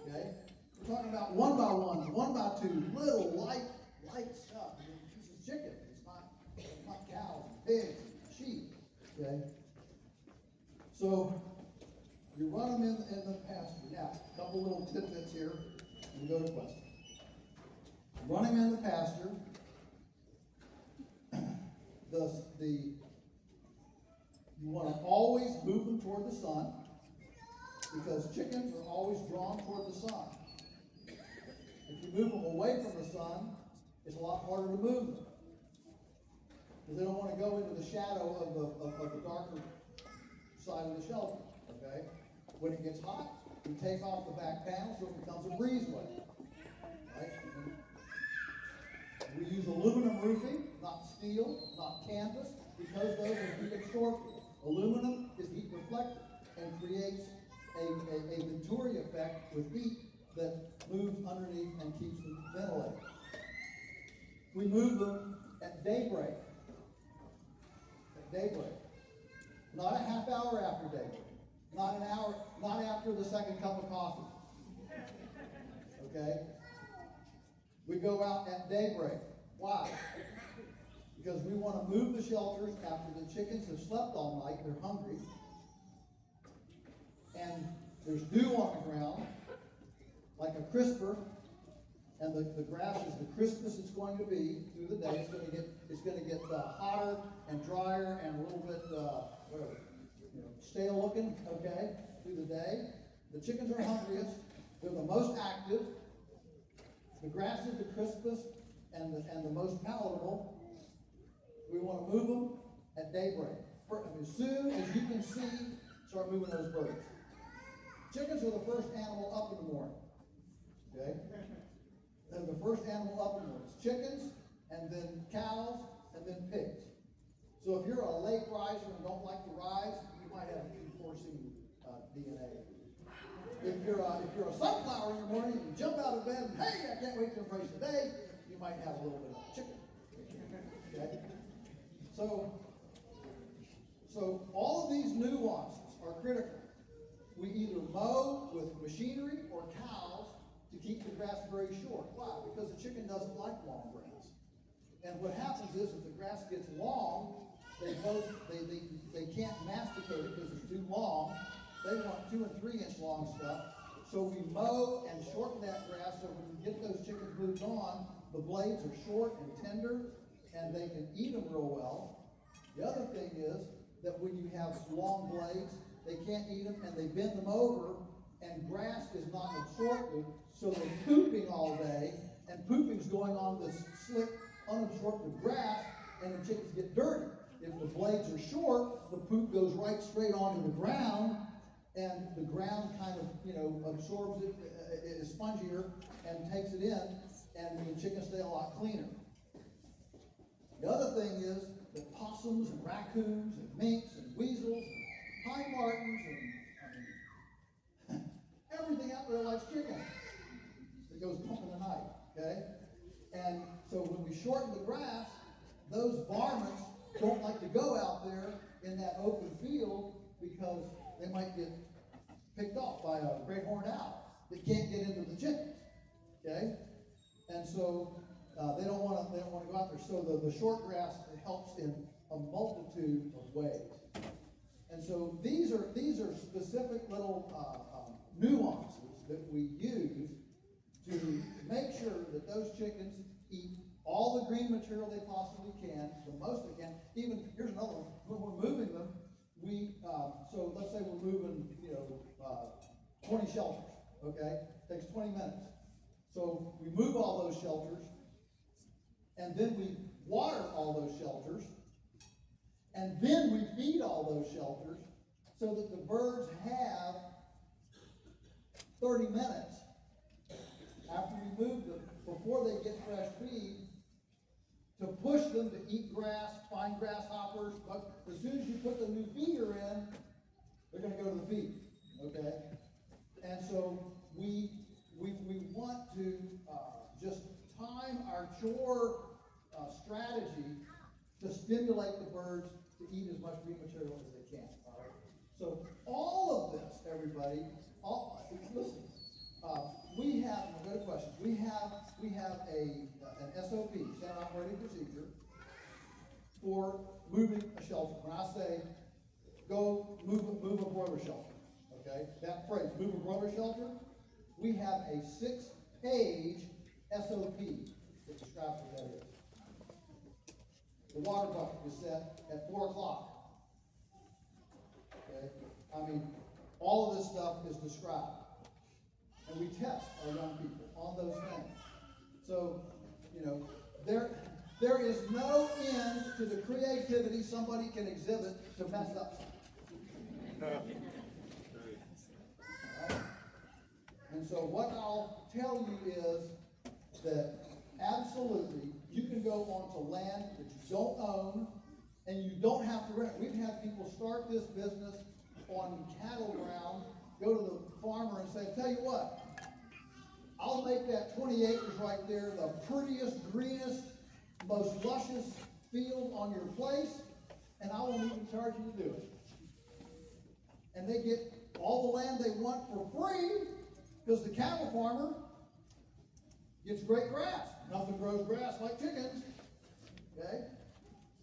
Okay, we're talking about 1x1s, 1x2s, little light stuff. This is chicken. It's not cows and pigs and sheep. Okay, so you run them in the pasture. Now, a couple little tidbits here, and go to questions. Run them in the pasture. You want to always move them toward the sun, because chickens are always drawn toward the sun. If you move them away from the sun, it's a lot harder to move them, because they don't want to go into the shadow of the darker side of the shelter. Okay? When it gets hot, we take off the back panel so it becomes a breezeway. Right? We use aluminum roofing, not steel, not canvas, because those are heat absorptive. Aluminum is heat reflective and creates a Venturi effect with heat that moves underneath and keeps them ventilated. We move them at daybreak. At daybreak. Not a half hour after daybreak. Not an hour, not after the second cup of coffee. Okay? We go out at daybreak. Why? Because we want to move the shelters after the chickens have slept all night, they're hungry, and there's dew on the ground, like a crisper, and the grass is the crispest it's going to be through the day. It's going to get hotter and drier and a little bit stale looking, okay, through the day. The chickens are hungriest. They're the most active. The grass is the crispest and the most palatable. We want to move them at daybreak. As soon as you can see, start moving those birds. Chickens are the first animal up in the morning. Okay? They're the first animal up in the morning. It's chickens, and then cows, and then pigs. So if you're a late riser and don't like to rise, you might have E14 DNA. If you're a sunflower in the morning, you jump out of bed and, hey, I can't wait to embrace the day, you might have a little bit of chicken. Okay? So all of these nuances are critical. We either mow with machinery or cows to keep the grass very short. Why? Because the chicken doesn't like long grass. And what happens is if the grass gets long, they can't masticate it because it's too long. They want 2 and 3 inch long stuff. So we mow and shorten that grass so when we get those chickens moved on, the blades are short and tender, and they can eat them real well. The other thing is that when you have long blades, they can't eat them and they bend them over, and grass is not absorptive, so they're pooping all day, and pooping's going on this slick unabsorptive grass, and the chickens get dirty. If the blades are short, the poop goes right straight onto the ground, and the ground kind of, absorbs it, is spongier, and takes it in, and the chickens stay a lot cleaner. The other thing is that possums and raccoons and minks and weasels and pine martens and everything out there likes chicken. It goes pump in the night, okay? And so when we shorten the grass, those varmints don't like to go out there in that open field because they might get picked off by a great horned owl that can't get into the chickens, okay? And so they don't want to go out there. So the short grass helps in a multitude of ways. And so these are specific little nuances that we use to make sure that those chickens eat all the green material they possibly can, the most they can. Even here's another one. When we're moving them, so let's say we're moving 20 shelters. Okay, takes 20 minutes. So we move all those shelters, and then we water all those shelters, and then we feed all those shelters, so that the birds have 30 minutes after we move them, before they get fresh feed, to push them to eat grass, find grasshoppers. But as soon as you put the new feeder in, they're going to go to the feed. Okay? And so we want to just time our chore strategy to stimulate the birds to eat as much green material as they can. All right? So all of this, everybody, listen. We have, we'll go to questions. We have an SOP, standard operating procedure, for moving a shelter. When I say go move a broiler shelter, okay, that phrase, move a broiler shelter, we have a 6-page SOP that describes what that is. The water bucket is set at 4 o'clock. Okay, I mean, all of this stuff is described. And we test our young people on those things. So, there is no end to the creativity somebody can exhibit to mess up something. Right? And so what I'll tell you is that absolutely you can go onto land that you don't own and you don't have to rent. We've had people start this business on cattle ground, go to the farmer and say, tell you what, I'll make that 20 acres right there the prettiest, greenest, most luscious field on your place, and I won't even charge you to do it. And they get all the land they want for free because the cattle farmer gets great grass. Nothing grows grass like chickens. Okay?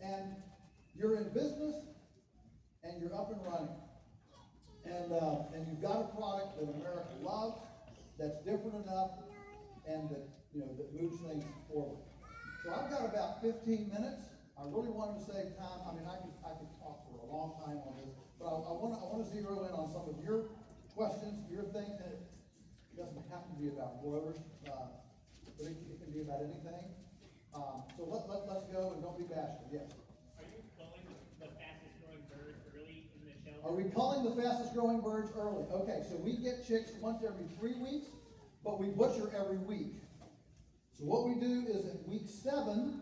And you're in business and you're up and running. And you've got a product that America loves, that's different enough, and that that moves things forward. So I've got about 15 minutes. I really wanted to save time. I mean, I could talk for a long time on this, but I want to zero in on some of your questions, your things, and it doesn't have to be about broilers, but it can be about anything. So let's go and don't be bashful. Yes. Are you culling the fastest growing birds early in the shelter? Are we culling the fastest growing birds early? Okay, so we get chicks once every 3 weeks, but we butcher every week. So what we do is at week 7,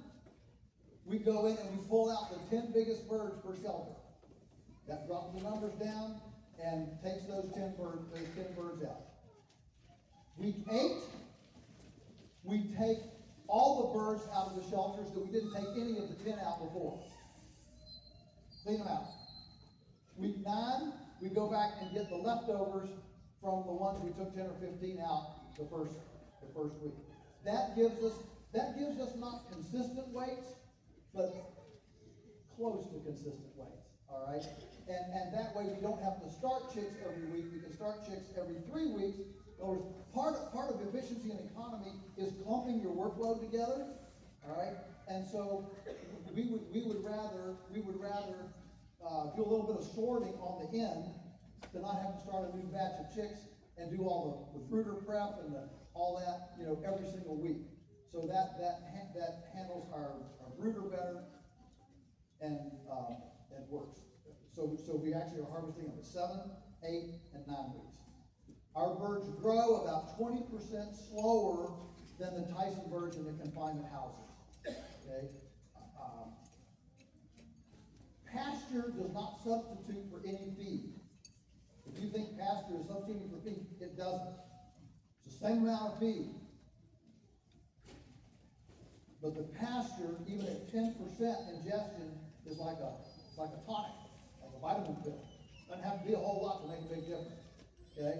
we go in and we pull out the 10 biggest birds per shelter. That drops the numbers down and takes those 10 birds out. Week 8, we take all the birds out of the shelters that we didn't take any of the 10 out before. Clean them out. Week 9, we go back and get the leftovers from the ones we took 10 or 15 out the first week. That gives us not consistent weights, but close to consistent weights. All right, and that way we don't have to start chicks every week. We can start chicks every 3 weeks. In other words, part of efficiency and economy is clumping your workload together. All right, and so we would rather do a little bit of sorting on the end to not have to start a new batch of chicks and do all the fruiter prep and all that every single week. So that handles our brooder better and works. So we actually are harvesting them at 7, 8, and 9 weeks. Our birds grow about 20% slower than the Tyson birds in the confinement houses. Okay? Pasture does not substitute for any feed. If you think pasture is substituting for feed, it doesn't. It's the same amount of feed. But the pasture, even at 10% ingestion, is like a tonic, like a vitamin pill. Doesn't have to be a whole lot to make a big difference. Okay?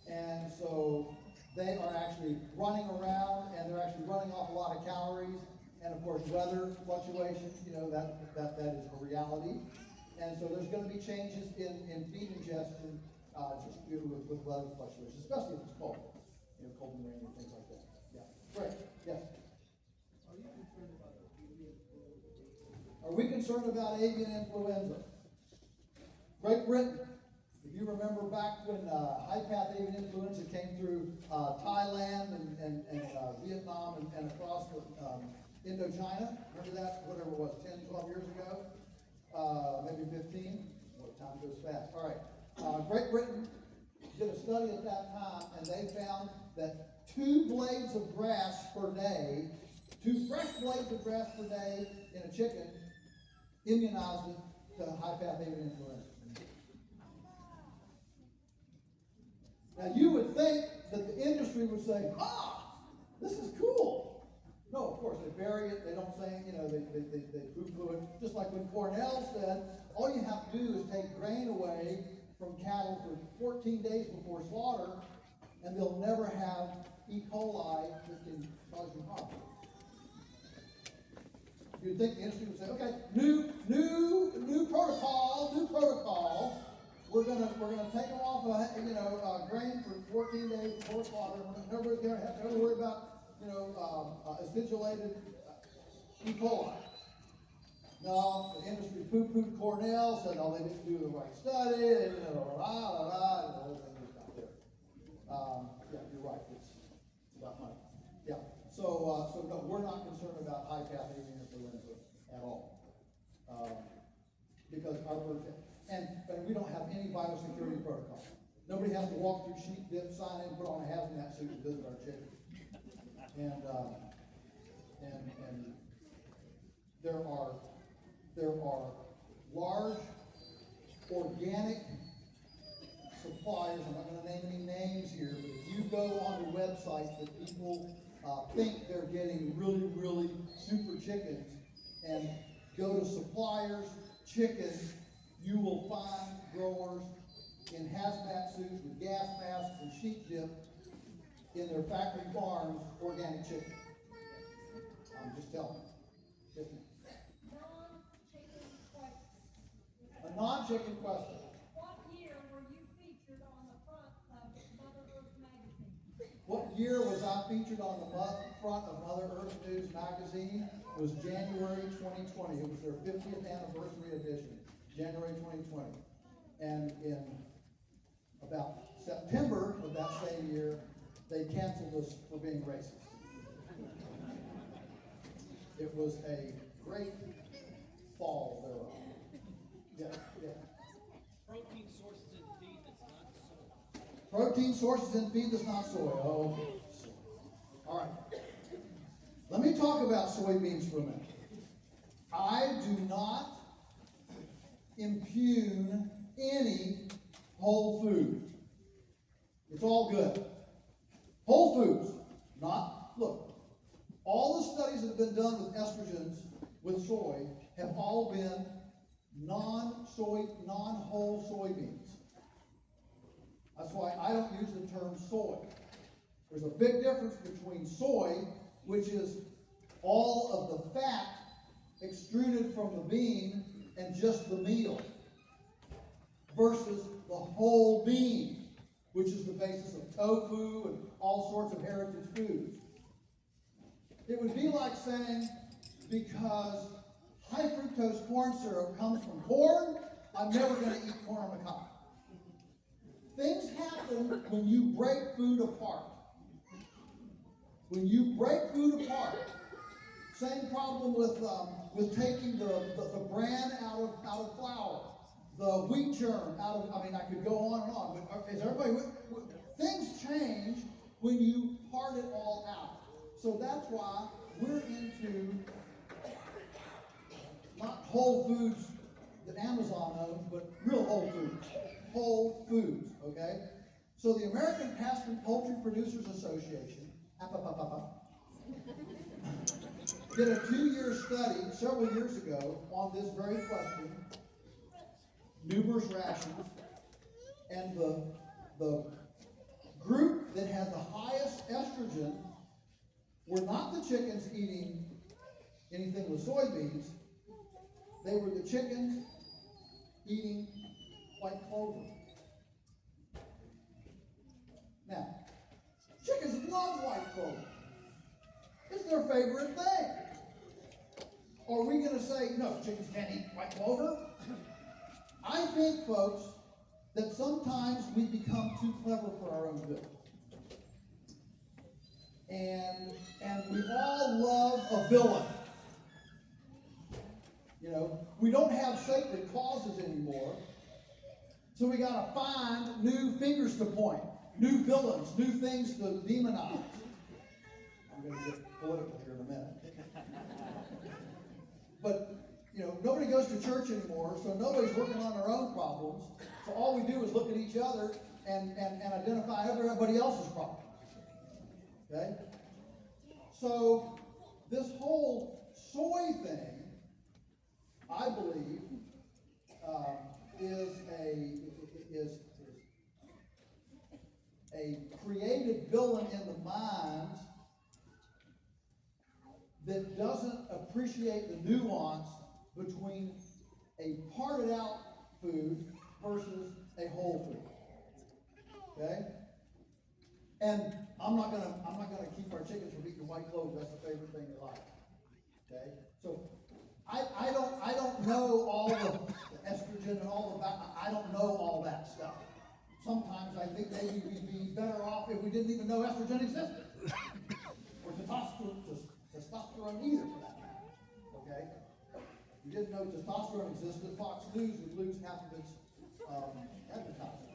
And so they are actually running around, and they're actually running off a lot of calories. And of course, weather fluctuations, that is a reality. And so there's going to be changes in feed ingestion just with weather fluctuations, especially if it's cold. Cold and rainy and things like that. Yeah. Great. Yes. Are we concerned about avian influenza? Great Britain. If you remember back when high-path avian influenza came through Thailand and Vietnam and across Indochina, remember that? Whatever it was, 10, 12 years ago? Maybe 15? Well, time goes fast. All right. Great Britain did a study at that time, and they found that 2 blades of grass per day, 2 fresh blades of grass per day in a chicken immunized it to high-path avian influenza. Now you would think that the industry would say, this is cool. No, of course, they bury it, they don't say, they poo-poo it. Just like when Cornell said, all you have to do is take grain away from cattle for 14 days before slaughter, and they'll never have E. coli that can cause you harm. You'd think the industry would say, okay, new protocol. We're gonna take them off grain for 14 days before slaughter. Nobody's gonna have to worry about acidulated E. coli. No, the industry poo-pooed Cornell, said, they didn't do the right study, they didn't and the whole thing was not there. Yeah, you're right, it's about money. Yeah, so no, we're not concerned about high-path avian influenza at all. Because our birds, and we don't have any biosecurity protocol. Nobody has to walk through sheep dip, sign in, put on a hazmat suit and visit our chickens. And there are large organic suppliers. I'm not going to name any names here, but if you go on the websites that people think they're getting really, really super chickens, and go to suppliers, chickens, you will find growers in hazmat suits with gas masks and sheep dip in their factory farms, organic chicken. I'm just telling you. Yes, ma'am. A non-chicken question. What year were you featured on the front of Mother Earth magazine? What year was I featured on the front of Mother Earth News magazine? It was January 2020. It was their 50th anniversary edition, January 2020. And in about September of that same year, they canceled us for being racist. It was a great fall thereof. Yeah. Protein sources in feed that's not soy. Protein sources in feed that's not soy. Oh, okay. All right. Let me talk about soybeans for a minute. I do not impugn any whole food. It's all good. Whole foods, look, all the studies that have been done with estrogens with soy have all been non-soy, non-whole soybeans. That's why I don't use the term soy. There's a big difference between soy, which is all of the fat extruded from the bean and just the meal, versus the whole bean, which is the basis of tofu and all sorts of heritage foods. It would be like saying, because high fructose corn syrup comes from corn, I'm never going to eat corn on the cob. Things happen when you break food apart. When you break food apart, same problem with taking the bran out of flour, the wheat germ out of, I mean, I could go on and on, but is everybody things change when you part it all out. So that's why we're into not Whole Foods that Amazon owns, but real Whole Foods. Whole Foods, okay? So the American Pasture and Poultry Producers Association, did a 2-year study several years ago on this very question, numerous rations, and the group that had the highest estrogen were not the chickens eating anything with soybeans, they were the chickens eating white clover. Now, chickens love white clover. It's their favorite thing. Are we going to say, no, chickens can't eat white clover? I think, folks, that sometimes we become too clever for our own good. And we all love a villain. You know, we don't have sacred causes anymore. So we got to find new fingers to point, new villains, new things to demonize. I'm going to get political here in a minute. But, you know, nobody goes to church anymore, so nobody's working on their own problems. So all we do is look at each other and identify everybody else's problems. Okay? So this whole soy thing, I believe, is a creative villain in the minds that doesn't appreciate the nuance between a parted out food versus a whole food. Okay? And I'm not gonna keep our chickens from eating white clover. That's the favorite thing they like. Okay? So I don't know all the estrogen and all of that. I don't know all that stuff. Sometimes I think maybe we'd be better off if we didn't even know estrogen existed. Or testosterone either, for that matter. Okay? If we didn't know testosterone existed, Fox News would lose half of its advertising.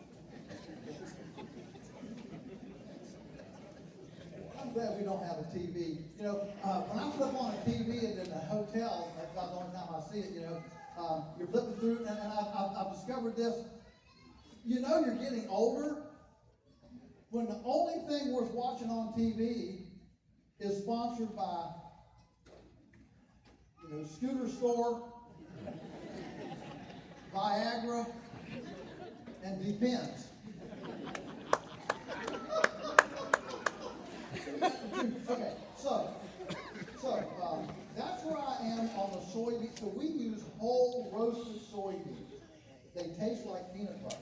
I'm glad we don't have a TV. You know, when I flip on a TV in a hotel, that's about the only time I see it, you know, you're flipping through, and I've discovered this. You know you're getting older when the only thing worth watching on TV is sponsored by, you know, Scooter Store, Viagra, and Depends. Okay, so that's where I am on the soybean. So we use whole roasted soybeans. They taste like peanut butter.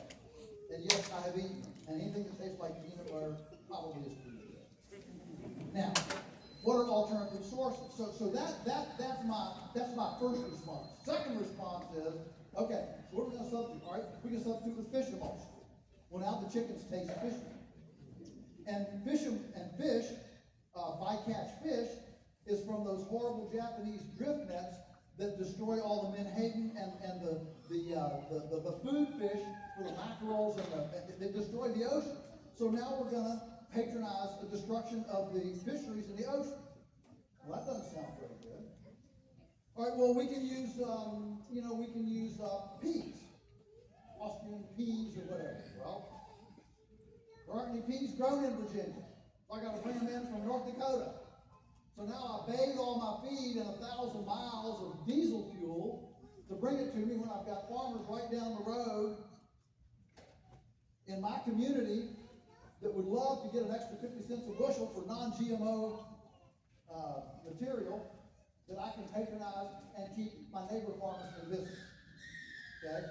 And yes, I have eaten them. And anything that tastes like peanut butter probably is pretty good. Now, what are alternative sources? So that's my first response. Second response is, okay, so what are we going to substitute? All right, we can substitute with fish emulsion. Well, now the chickens taste fishy. And fish, bycatch fish, is from those horrible Japanese drift nets that destroy all the menhaden and the food fish for the mackerels and they destroy the ocean. So now we're going to patronize the destruction of the fisheries in the ocean. Well, that doesn't sound very good. All right, well, we can use peas, Austrian peas or whatever. Well, there aren't any peas grown in Virginia. So I got to bring them in from North Dakota. So now I bathe all my feed in 1,000 miles of diesel fuel to bring it to me when I've got farmers right down the road in my community that would love to get an extra 50 cents a bushel for non-GMO material that I can patronize and keep my neighbor farmers in business. Okay?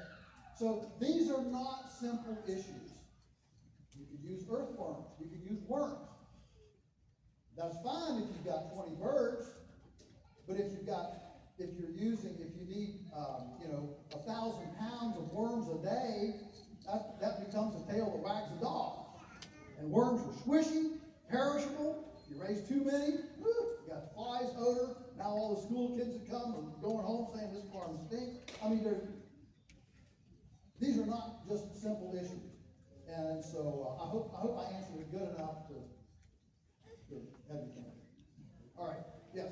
So these are not simple issues. You could use earthworms. You could use worms. That's fine if you've got 20 birds, but if you need 1,000 pounds of worms a day, that becomes a tail that wags a dog. And worms are squishy, perishable. You raise too many, and going home saying this farm stinks. I mean, these are not just simple issues. And so I hope I answered it good enough to have you think. All right, yes.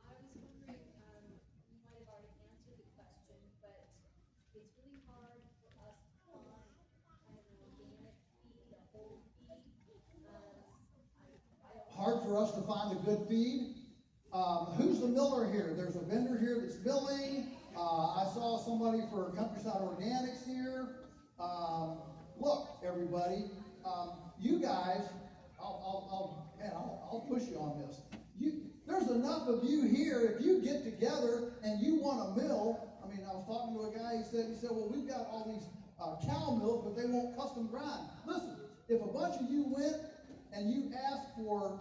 I was wondering, you might have already answered the question, but it's really hard for us to find kind of an organic feed, a whole feed. I don't. Hard for us to find a good feed. Who's the miller here? There's a vendor here that's milling. I saw somebody for Countryside Organics here. Look, everybody, you guys, I'll push you on this. There's enough of you here. If you get together and you want a mill, I mean, I was talking to a guy. He said, well, we've got all these cow mills, but they won't custom grind. Listen, if a bunch of you went and you asked for,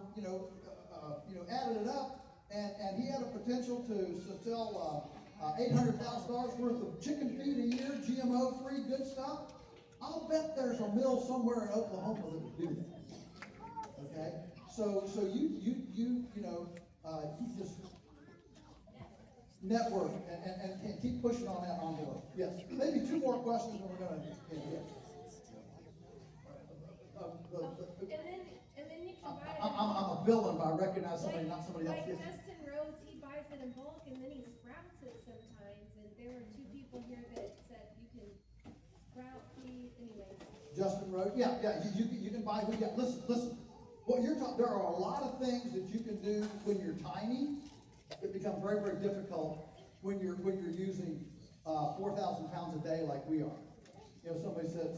added it up, and he had a potential to sell $800,000 worth of chicken feed a year, GMO-free, good stuff. I'll bet there's a mill somewhere in Oklahoma that would do that. Okay, so you just network and keep pushing on that envelope. Yes, maybe two more questions, and we're gonna. Yeah. And then you can buy it. I'm a villain, but I recognize somebody, not somebody else. Like Yes. Justin Rose, he buys it in bulk and then he sprouts it sometimes. And there were two people here that said you can sprout feed, anyways. Justin Road, yeah, you can buy, listen, what you're talking, there are a lot of things that you can do when you're tiny that become very, very difficult when you're using 4,000 pounds a day like we are. You know, somebody said,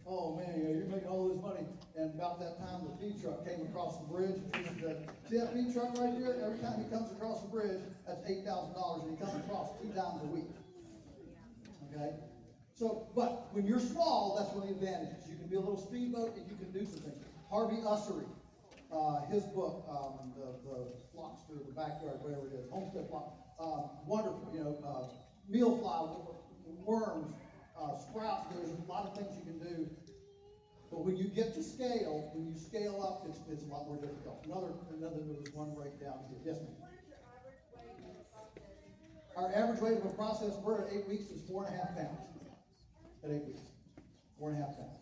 oh man, you're making all this money, and about that time the feed truck came across the bridge, and he said, see that feed truck right there? Every time he comes across the bridge, that's $8,000, and he comes across 2 times a week. Okay? So, but when you're small, that's one of the advantages. You can be a little speedboat and you can do some things. Harvey Ussery, his book, the Flockster, the Backyard, whatever it is, Homestead Flock, wonderful, meal fly, worms, sprouts, there's a lot of things you can do. But when you get to scale, when you scale up, it's a lot more difficult. There was one right down here. Yes, ma'am. What is your average weight of a process? Our average weight of a process bird at 8 weeks is 4.5 pounds. At 8 weeks, 4.5 pounds.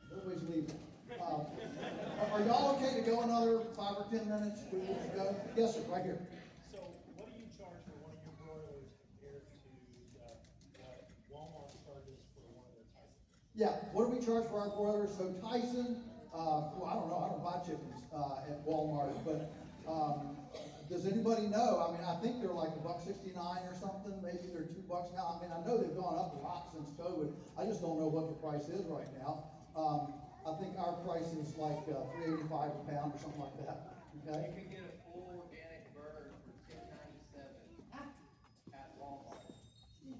Everybody's leaving. Are y'all okay to go another 5 or 10 minutes? We need to go. Yes, sir. Right here. So, what do you charge for one of your broilers compared to what Walmart charges for one of their Tysons? Yeah. What do we charge for our broilers? So Tyson, well, I don't know. I don't buy chickens at Walmart, but does anybody know? I mean, I think they're like $1.69 or something. Maybe they're $2 now. I mean, I know they've gone up a lot since COVID. I just don't know what the price is right now. I think our price is like $3.85 a pound or something like that. Okay. You can get a full organic bird for $10.97 at Walmart.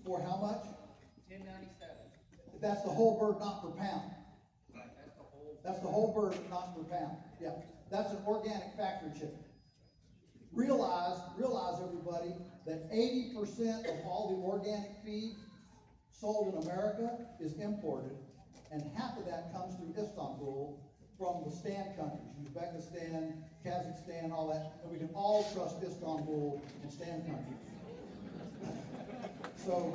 For how much? $10.97. That's the whole bird, not per pound. Right, that's the whole. That's the whole bird, not per pound. Yeah. That's an organic factory chicken. Realize everybody, that 80% of all the organic feed sold in America is imported, and half of that comes through Istanbul from the stand countries, Uzbekistan, Kazakhstan, all that, and we can all trust Istanbul and stand countries. So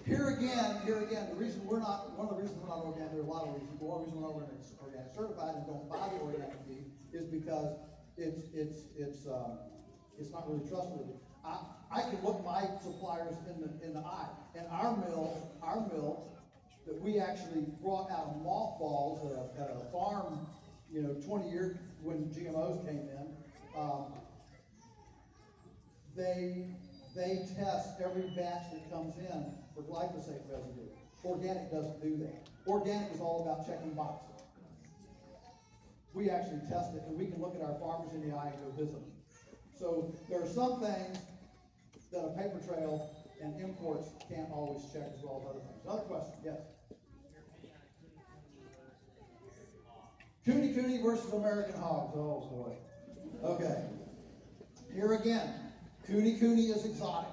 here again, the reason one of the reasons we're not organic, there are a lot of reasons, but one reason we're not organic certified and don't buy the organic feed is because it's not really trustworthy. I can look my suppliers in the eye, and our mill that we actually brought out of mothballs at a farm, 20 years when GMOs came in. They test every batch that comes in for glyphosate residue. Organic doesn't do that. Organic is all about checking boxes. We actually test it, and we can look at our farmers in the eye and go visit them. So there are some things that a paper trail and imports can't always check as well as other things. Another question, yes? Cooney versus American hogs. Oh boy. Okay. Here again, Cooney is exotic.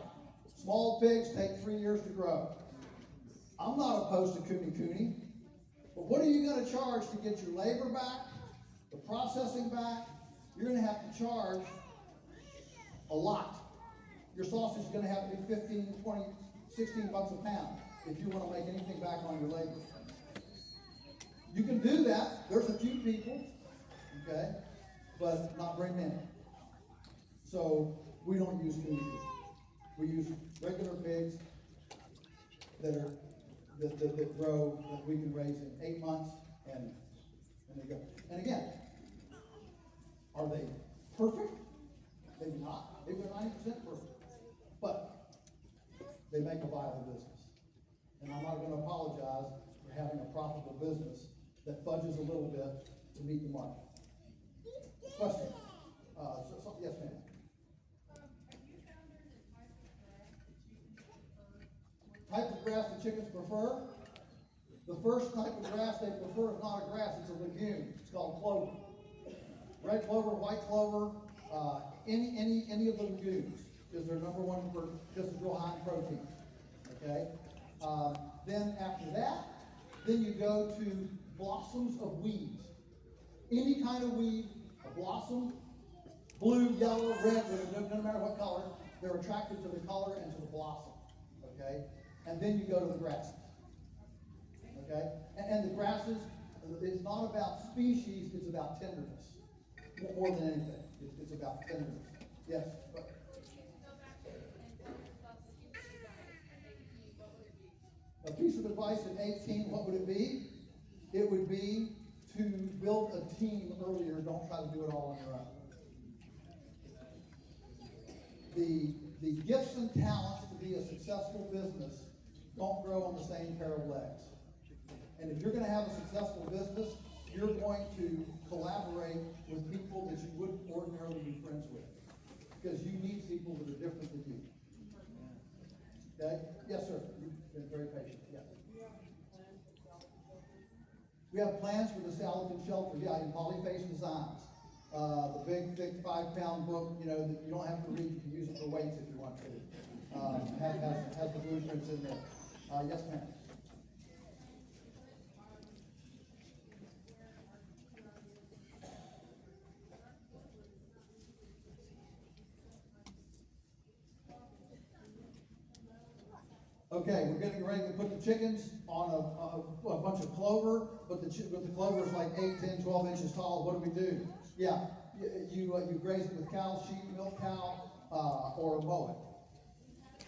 Small pigs take 3 years to grow. I'm not opposed to Cooney, but what are you going to charge to get your labor back, the processing back? You're going to have to charge a lot. Your sausage is gonna have to be 15, 20, 16 bucks a pound if you wanna make anything back on your labor. You can do that, there's a few people, okay, but not very many. So we don't use food. We use regular pigs that grow, that we can raise in 8 months, and they go. And again, are they perfect? Maybe not. Maybe they're 90% perfect. But they make a viable business. And I'm not gonna apologize for having a profitable business that fudges a little bit to meet the market. Question? Yes, ma'am. Type of grass the chickens prefer? The first type of grass they prefer is not a grass, it's a legume. It's called clover. Red clover, white clover, any of the legumes is their number one for, because it's real high in protein. Okay? Then after that, then you go to blossoms of weeds. Any kind of weed, a blossom, blue, yellow, red, no matter what color, they're attracted to the color and to the blossom. Okay? And then you go to the grasses. Okay? And the grasses, it's not about species, it's about tenderness. More than anything. It's about tenderness. Yes? But, a piece of advice at 18, what would it be? It would be to build a team earlier. Don't try to do it all on your own. The gifts and talents to be a successful business don't grow on the same pair of legs. And if you're going to have a successful business, you're going to collaborate with people that you wouldn't ordinarily be friends with. Because you need people that are different than you. Okay? Yes, sir. You've been very patient. Yes. We have plans for the Salatin shelter. Yeah, in Polyface designs. The big, thick 5-pound book, you know, that you don't have to read. You can use it for weights if you want to. Has the blueprints in there. Yes, ma'am. Okay, we're getting ready to put the chickens on a bunch of clover, but the clover is like 8, 10, 12 inches tall. What do we do? Yeah, you graze it with cow, sheep, milk cow, or a mow it.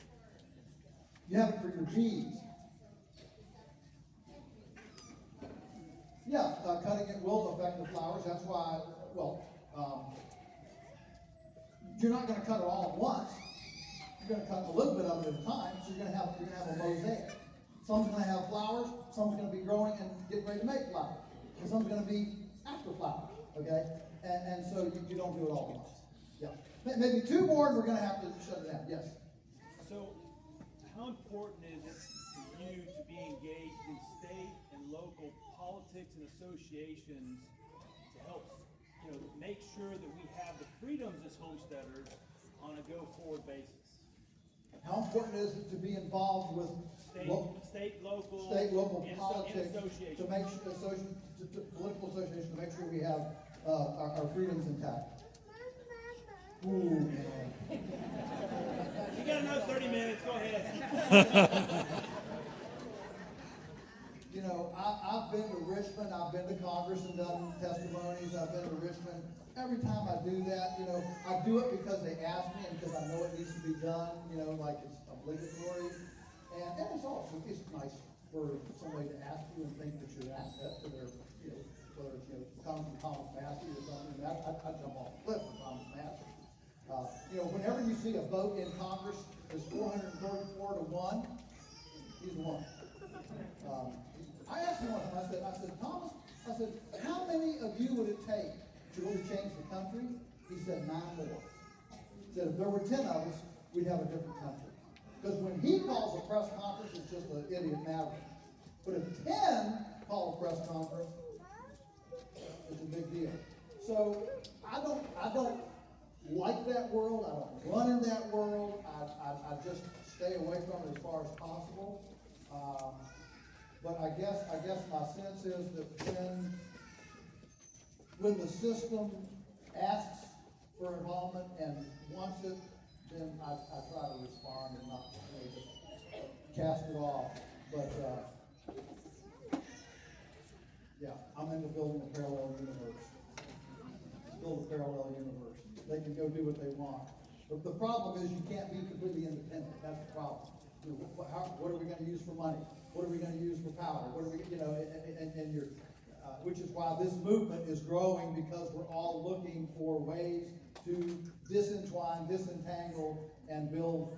You have it for your bees. Yeah, cutting it will affect the flowers. That's why, you're not going to cut it all at once. You're going to cut a little bit of it at a time, so you're going to have a mosaic. Some's going to have flowers, some's going to be growing and getting ready to make flowers, and some's going to be after flowers, okay? And so you don't do it all at once. Yeah. Maybe 2 more, and we're going to have to shut it down. Yes? So, how important is it for you to be engaged in state and local politics and associations to help, make sure that we have the freedoms as homesteaders on a go-forward basis? How important is it to be involved with state, local politics associations. to make sure, political associations to make sure we have our freedoms intact? Ooh, man. You got another 30 minutes. Go ahead. You know, I've been to Richmond. I've been to Congress and done testimonies. I've been to Richmond. Every time I do that, I do it because they ask me and because I know it needs to be done, like it's obligatory. And it's also, it's nice for somebody to ask you and think that you're an asset to their, whether it's, comes from Thomas Massey or something. I jump off the cliff with Thomas Massey. Whenever you see a vote in Congress that's 434 to 1, he's won. I asked him one time, I said, Thomas, how many of you would it take to really change the country? He said 9 more. He said if there were 10 of us, we'd have a different country. Because when he calls a press conference, it's just an idiot maverick. But if 10 call a press conference, it's a big deal. So I don't like that world. I don't run in that world. I just stay away from it as far as possible. But I guess my sense is that when the system asks for involvement and wants it, then I try to respond and not, just cast it off. But, yeah, I'm into building a parallel universe. Build a parallel universe. They can go do what they want. But the problem is you can't be completely independent. That's the problem. You know, what are we gonna use for money? What are we gonna use for power? What are we, and you're, which is why this movement is growing, because we're all looking for ways to disentwine, disentangle, and build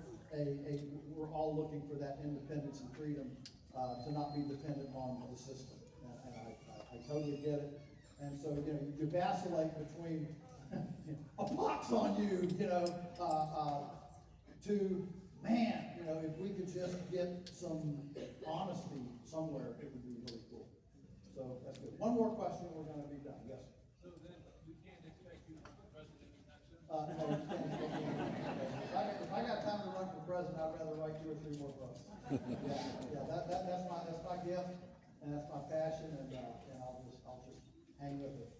we're all looking for that independence and freedom, to not be dependent on the system. And I totally get it. And so, you vacillate between a pox on you, to, man, if we could just get some honesty somewhere, it would be really cool. So that's good. One more question, we're gonna be done. Yes? So then, we can't expect you to be president anytime soon? No, you can't expect me to be. If I got time to run for president, I'd rather write 2 or 3 more books. Yeah, that's my gift, and that's my passion, and I'll just hang with it.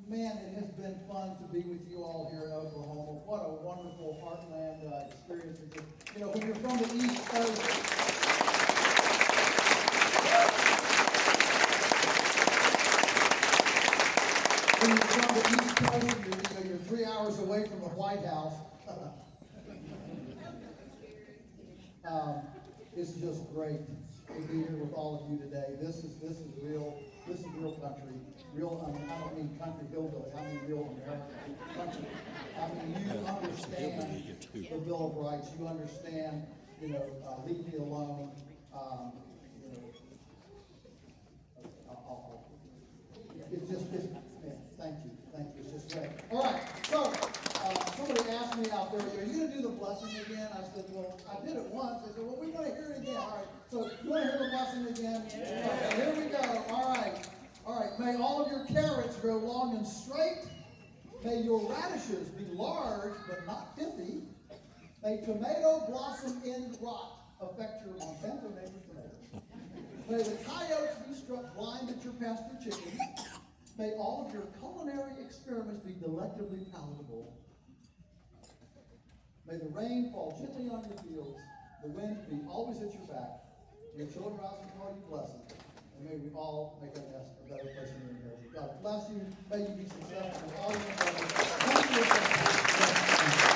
Man, it has been fun to be with you all here in Oklahoma. What a wonderful heartland experience. When you're from the East Coast, you're 3 hours away from the White House. It's just great to be here with all of you today. This is real country. I don't mean country hillbilly, I mean real American country. I mean, you understand the Bill of Rights, you understand, leave me alone, thank you, it's just great. All right, so, somebody asked me out there, are you gonna do the blessing again? I said, well, I did it once. They said, well, we wanna hear it again. All right, so you wanna hear the blessing again? Yeah. Okay, here we go. All right, may all of your carrots grow long and straight. May your radishes be large but not pithy. May tomato blossom end rot affect your Monsanto neighbor's tomatoes. May the coyotes be struck blind at your pasture chickens. May all of your culinary experiments be delectably palatable. May the rain fall gently on your fields, the wind be always at your back, your children rise and call you blessed, and may we all make our nest a better place than your inheritance. God bless you. May you be successful in all your endeavors. Thank you.